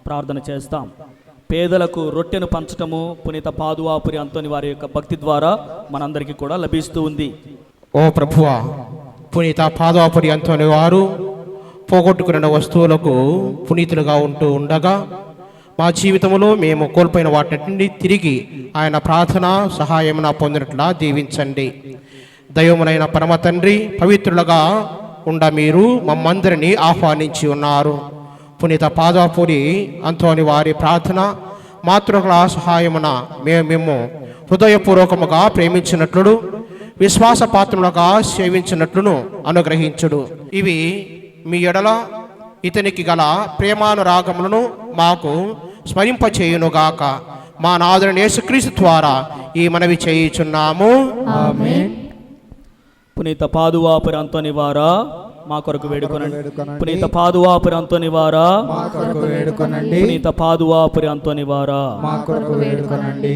ప్రార్థన చేస్తాం. పేదలకు రొట్టెను పంచటము పునీత పాదువాపురి అంతోని వారి యొక్క భక్తి ద్వారా మనందరికీ కూడా లభిస్తూ ఉంది. ఓ ప్రభువా, పునీత పాదువాపురి అంతోని వారు పోగొట్టుకున్న వస్తువులకు పునీతులుగా ఉంటూ ఉండగా మా జీవితంలో మేము కోల్పోయిన వాటిని తిరిగి ఆయన ప్రార్థన సహాయమున పొందినట్లా దీవించండి. దైవమునైన పరమ తండ్రి, పవిత్రులుగా ఉండ మీరు మమ్మందరినీ ఆహ్వానించి ఉన్నారు. పునీత పాదువాపురి అంతోని వారి ప్రార్థన మాతృకల సహాయమున మేము హృదయపూర్వకముగా ప్రేమించినట్లు, విశ్వాసపాత్రులుగా సేవించినట్లును అనుగ్రహించుడు. ఇవి మీ ఎడల ఇతనికి గల ప్రేమానురాగములను మాకు స్మరింపచేయునుగాక. మా నాథుని యేసుక్రీస్తు ద్వారా ఈ మనవి చేయుచున్నాము. ఆమేన్. పునీత పాదువాపురి అంతోని వారా మా కొరకు వేడుకొనండి. పునీత పాదువాపురి అంతోని వారా మా కొరకు వేడుకొనండి. పునీత పాదువాపురి అంతోని వారా మా కొరకు వేడుకొనండి.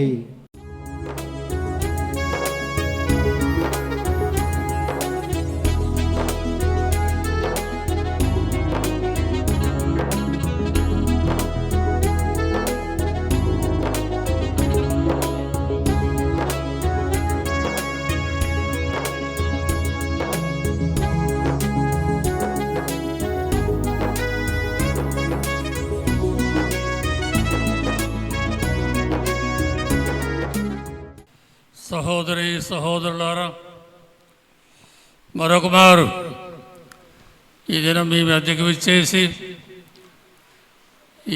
సహోదరి సహోదరులారా, మరొక మారు ఈ దినం మీ మధ్యకు విచ్చేసి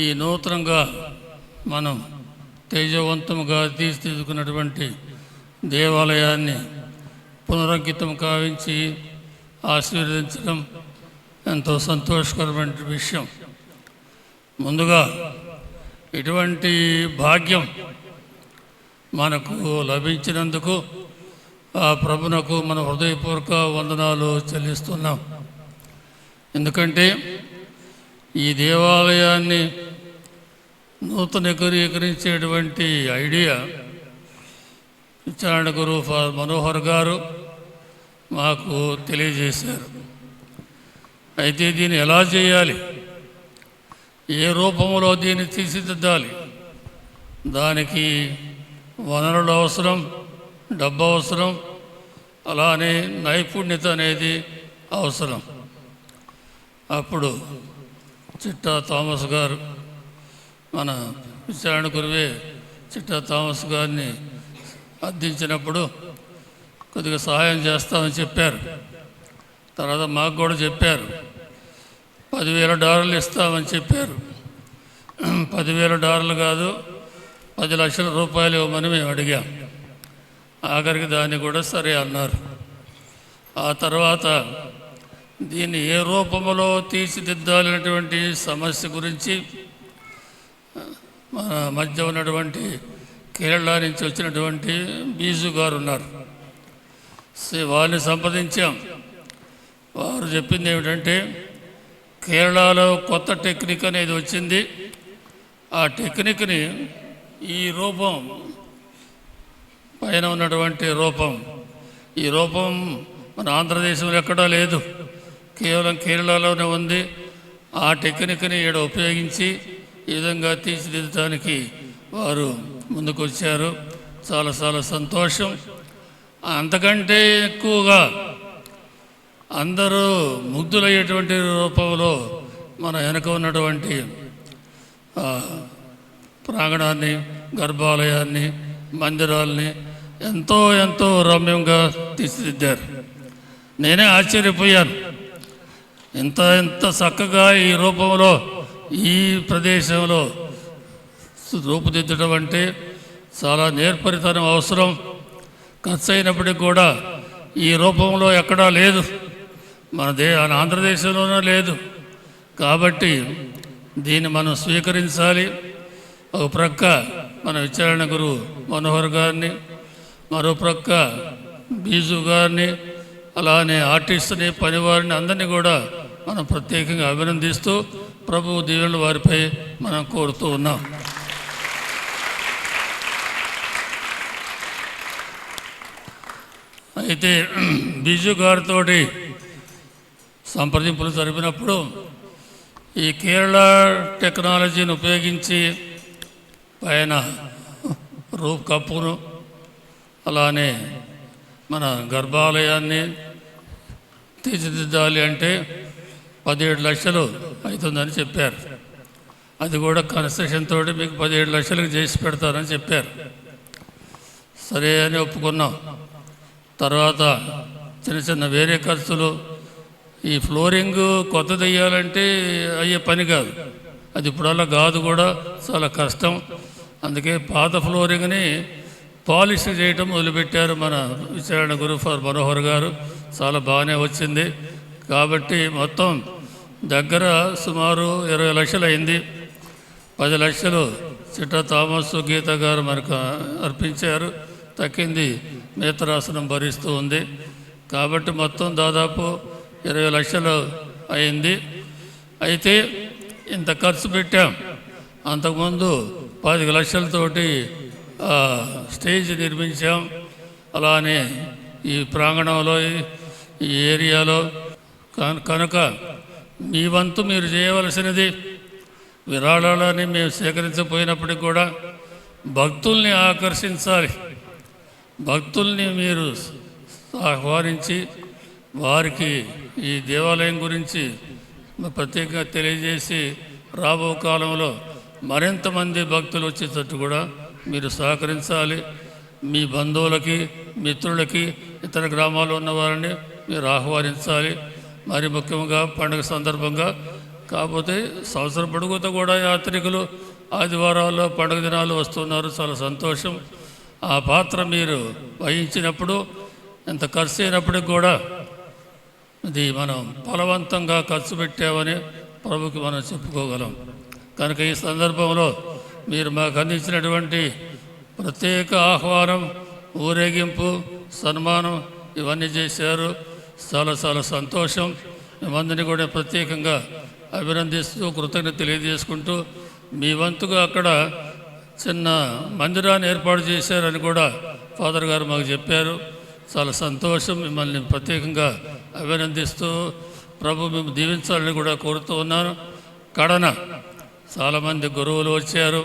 ఈ నూతనంగా మనం తేజవంతముగా తీర్చిదిద్దుకున్నటువంటి దేవాలయాన్ని పునరంకితం కావించి ఆశీర్వదించడం ఎంతో సంతోషకరమైన విషయం. ముందుగా ఇటువంటి భాగ్యం మనకు లభించినందుకు ఆ ప్రభునకు మన హృదయపూర్వక వందనాలు చెల్లిస్తున్నాం. ఎందుకంటే ఈ దేవాలయాన్ని నూతనీకరించేటువంటి ఐడియా విచారణ గురువు ఫాదర్ మనోహర్ గారు మాకు తెలియజేశారు. అయితే దీన్ని ఎలా చేయాలి, ఏ రూపంలో దీన్ని తీర్చిదిద్దాలి, దానికి వనరులు అవసరం, డబ్బు అవసరం, అలానే నైపుణ్యత అనేది అవసరం. అప్పుడు చిట్టా థామస్ గారు, మన విచారణ గురువే చిట్టా థామస్ గారిని అర్థించినప్పుడు కొద్దిగా సహాయం చేస్తామని చెప్పారు. తర్వాత మాకు కూడా చెప్పారు, $10,000 ఇస్తామని చెప్పారు. $10,000 కాదు, 10 లక్షల రూపాయలు ఇవ్వమని మేము అడిగాం. ఆఖరికి దాన్ని కూడా సరే అన్నారు. ఆ తర్వాత దీన్ని ఏ రూపంలో తీర్చిదిద్దాలనేటువంటి సమస్య గురించి మన మధ్య ఉన్నటువంటి కేరళ నుంచి వచ్చినటువంటి బీజు గారు ఉన్నారు. వారిని సంప్రదించాం. వారు చెప్పింది ఏమిటంటే, కేరళలో కొత్త టెక్నిక్ అనేది వచ్చింది. ఆ టెక్నిక్ని ఈ రూపం పైన ఉన్నటువంటి రూపం, ఈ రూపం మన ఆంధ్రదేశంలో ఎక్కడా లేదు, కేవలం కేరళలోనే ఉంది. ఆ టెక్నిక్ని ఇక్కడ ఉపయోగించి ఈ విధంగా తీర్చిదిద్దడానికి వారు ముందుకు వచ్చారు. చాలా చాలా సంతోషం. అంతకంటే ఎక్కువగా అందరూ ముగ్ధులయ్యేటువంటి రూపంలో మన వెనక ఉన్నటువంటి ప్రాంగణాన్ని, గర్భాలయాన్ని, మందిరాల్ని ఎంతో ఎంతో రమ్యంగా తీర్చిదిద్దారు. నేనే ఆశ్చర్యపోయాను, ఎంత చక్కగా ఈ రూపంలో ఈ ప్రదేశంలో రూపుదిద్దడం అంటే చాలా నేర్పరితనం అవసరం. ఖర్చు అయినప్పటికీ కూడా ఈ రూపంలో ఎక్కడా లేదు, మన ఆంధ్రదేశంలోనే లేదు. కాబట్టి దీన్ని మనం స్వీకరించాలి. ఒక ప్రక్క మన విచారణ గురువు మనోహర్ గారిని, మరో ప్రక్క బీజు గారిని, అలానే ఆర్టిస్ట్ని, పనివారిని అందరినీ కూడా మనం ప్రత్యేకంగా అభినందిస్తూ ప్రభువు దీవెనలు వారిపై మనం కోరుతూ ఉన్నాం. అయితే బీజు గారితో సంప్రదింపులు జరిపినప్పుడు ఈ కేరళ టెక్నాలజీని ఉపయోగించి పైన రూప్ కప్పును, అలానే మన గర్భాలయాన్ని తీర్చిదిద్దాలి అంటే 17 లక్షలు అవుతుందని చెప్పారు. అది కూడా కన్స్ట్రక్షన్ తోటి మీకు 17 లక్షలకు చేసి పెడతారని చెప్పారు. సరే అని ఒప్పుకున్నాం. తర్వాత చిన్న చిన్న వేరే ఖర్చులు, ఈ ఫ్లోరింగ్ కొత్తది వేయాలంటే అయ్యే పని కాదు, అది ఇప్పుడల్లా కాదు కూడా, చాలా కష్టం. అందుకే పాత ఫ్లోరింగ్ని పాలిష్ చేయటం మొదలుపెట్టారు మన విచారణ గురు ఫర్ మనోహర్ గారు. చాలా బాగానే వచ్చింది. కాబట్టి మొత్తం దగ్గర సుమారు 20 లక్షలు అయింది. 10 లక్షలు చిట్టా థామస్ గీత గారు మనకు అర్పించారు. తక్కింది నేత్రాసనం భరిస్తూ ఉంది. కాబట్టి మొత్తం దాదాపు 20 లక్షలు అయింది. అయితే ఇంత ఖర్చు పెట్టాం. అంతకుముందు 10 లక్షలతోటి స్టేజ్ నిర్మించాం. అలానే ఈ ప్రాంగణంలో, ఈ ఏరియాలో కనుక మీ వంతు మీరు చేయవలసినది, విరాళాలని మేము సేకరించకపోయినప్పటికీ కూడా భక్తుల్ని ఆకర్షించాలి. భక్తుల్ని మీరు ఆహ్వానించి వారికి ఈ దేవాలయం గురించి ప్రత్యేకంగా తెలియజేసి రాబో కాలంలో మరింతమంది భక్తులు వచ్చేటట్టు కూడా మీరు సహకరించాలి. మీ బంధువులకి, మిత్రులకి, ఇతర గ్రామాల్లో ఉన్న వారిని మీరు ఆహ్వానించాలి. మరి ముఖ్యంగా పండుగ సందర్భంగా, కాకపోతే సంవత్సరం పొడుగుతో కూడా యాత్రికులు ఆదివారాల్లో పండుగ దినాలు వస్తున్నారు, చాలా సంతోషం. ఆ పాత్ర మీరు వహించినప్పుడు, ఎంత ఖర్చు అయినప్పటికి కూడా ఇది మనం ఫలవంతంగా ఖర్చు పెట్టామని ప్రభుకి మనం చెప్పుకోగలం. కనుక ఈ సందర్భంలో మీరు మాకు అందించినటువంటి ప్రత్యేక ఆహ్వానం, ఊరేగింపు, సన్మానం ఇవన్నీ చేశారు. చాలా చాలా సంతోషం. మేమందరినీ కూడా ప్రత్యేకంగా అభినందిస్తూ కృతజ్ఞత తెలియజేసుకుంటూ, మీ వంతుగా అక్కడ చిన్న మందిరాన్ని ఏర్పాటు చేశారని కూడా ఫాదర్ గారు మాకు చెప్పారు. చాలా సంతోషం. మిమ్మల్ని ప్రత్యేకంగా అభినందిస్తూ ప్రభు మేము దీవించాలని కూడా కోరుతూ ఉన్నాను. కడన చాలామంది గురువులు వచ్చారు.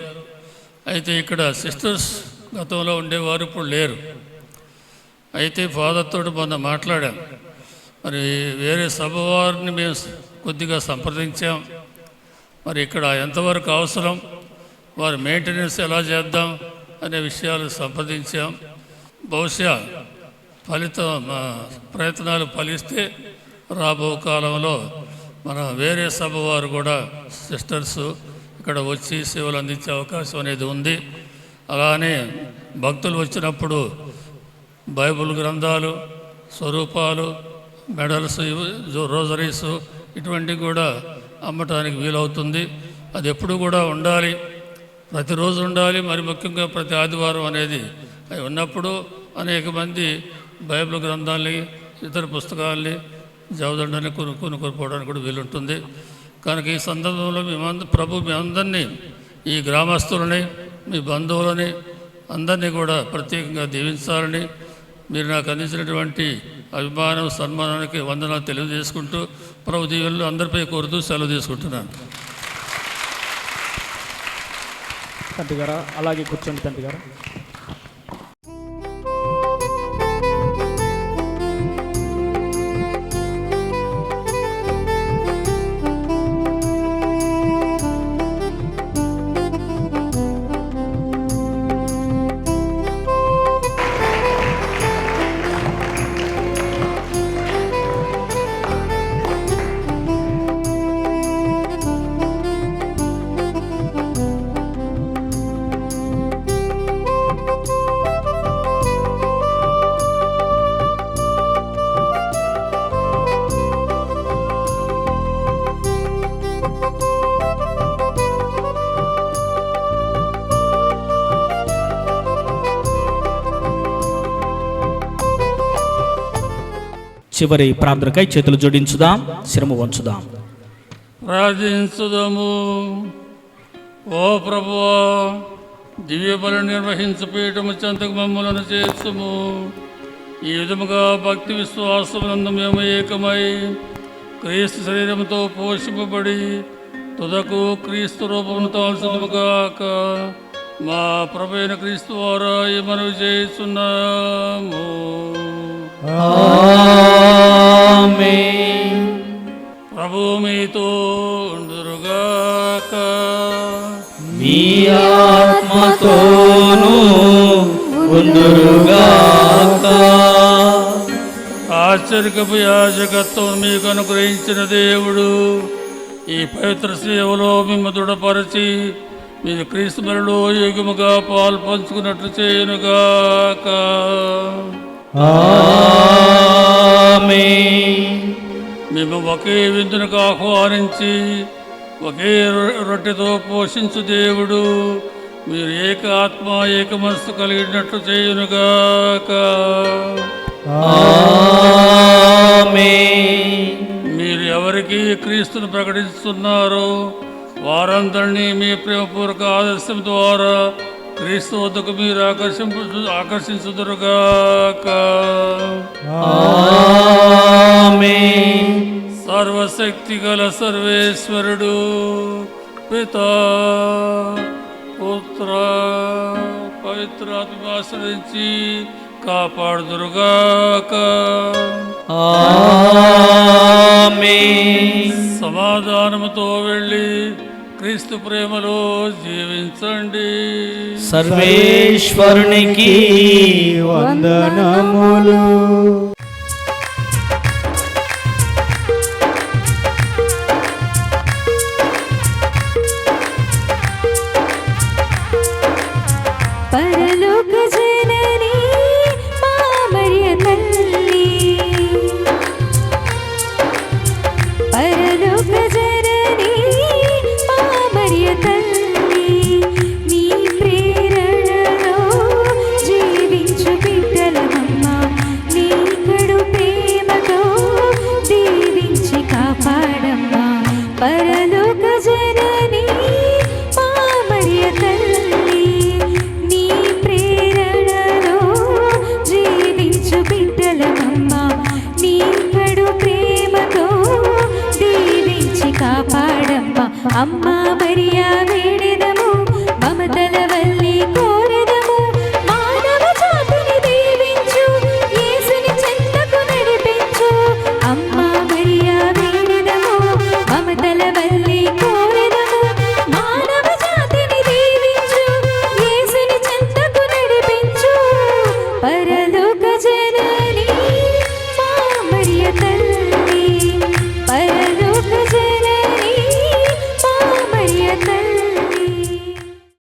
అయితే ఇక్కడ సిస్టర్స్ గతంలో ఉండేవారు, ఇప్పుడు లేరు. అయితే ఫాదర్ తోటి మొన్న మాట్లాడాం. మరి వేరే సభ వారిని మేము కొద్దిగా సంప్రదించాం. మరి ఇక్కడ ఎంతవరకు అవసరం, వారి మెయింటెనెన్స్ ఎలా చేద్దాం అనే విషయాలు సంప్రదించాం. బహుశా ప్రయత్నాలు ఫలిస్తే రాబో కాలంలో మన వేరే సభ వారు కూడా సిస్టర్స్ ఇక్కడ వచ్చి సేవలు అందించే అవకాశం అనేది ఉంది. అలానే భక్తులు వచ్చినప్పుడు బైబిల్ గ్రంథాలు, స్వరూపాలు, మెడల్స్, రోజరీస్ ఇటువంటివి కూడా అమ్మటానికి వీలవుతుంది. అది ఎప్పుడు కూడా ఉండాలి, ప్రతిరోజు ఉండాలి. మరి ముఖ్యంగా ప్రతి ఆదివారం అనేది అవి ఉన్నప్పుడు అనేక మంది బైబిల్ గ్రంథాలని, ఇతర పుస్తకాలని, జవదండాన్ని కొనుక్కోవడానికి కూడా వీలుంటుంది. కనుక ఈ సందర్భంలో ప్రభు మీ అందరినీ, ఈ గ్రామస్తులని, మీ బంధువులని అందరినీ కూడా ప్రత్యేకంగా దీవించాలని, మీరు నాకు అందించినటువంటి అభిమానం, సన్మానానికి వందనాలు తెలియజేసుకుంటూ ప్రభు దీవెనలు అందరిపై కోరుతూ సెలవు తీసుకుంటున్నాను. తండ్రి గారు అలాగే కూర్చోండి. తండ్రి గారు చివరి ప్రార్థనకై చేతులు జోడించుదాం, శిరము వంచుదాం. ప్రార్థించుదాము. ఓ ప్రభువా, దివ్య బలి నిర్వహించు పీఠము చెంతకు మమ్మలను చేర్చుము. ఈ విధముగా భక్తి విశ్వాసమునందు మేము ఏకమై క్రీస్తు శరీరంతో పోషింపబడి తుదకు క్రీస్తు రూపమును తాల్చుదుముగాక. మా ప్రభు అయిన క్రీస్తు ద్వారా ఈ మనవి చేస్తున్నాము. ప్రభు మీతో ఉండురుగాక. మీ ఆత్మతోనూ ఉండురుగాక. ఆశ్చర్యపు యాజకత్వం మీకు అనుగ్రహించిన దేవుడు ఈ పవిత్ర సేవలో మిమ్మ దృఢపరచి మీరు క్రీస్తు బలిలో యోగ్యముగా పాలు పంచుకున్నట్లు చేయనుగాక. మేము ఒకే విందునకు ఆహ్వానించి ఒకే రొట్టెతో పోషించు దేవుడు మీరు ఏక ఆత్మ ఏక మనస్సు కలిగినట్లు చేయునుగాక. మీరు ఎవరికి క్రీస్తును ప్రకటిస్తున్నారో వారందరినీ మీ ప్రేమపూర్వక ఆదర్శం ద్వారా క్రీస్తు వద్దకు మీరు ఆకర్షించుదురుగాక. సర్వశక్తి గల సర్వేశ్వరుడు పితా పుత్ర పవిత్రాత్మ ఆశ్రయించి కాపాడుదురుగాక. సమాధానముతో వెళ్ళి క్రీస్తు ప్రేమలో జీవించండి. సర్వేశ్వరునికి వందనములు.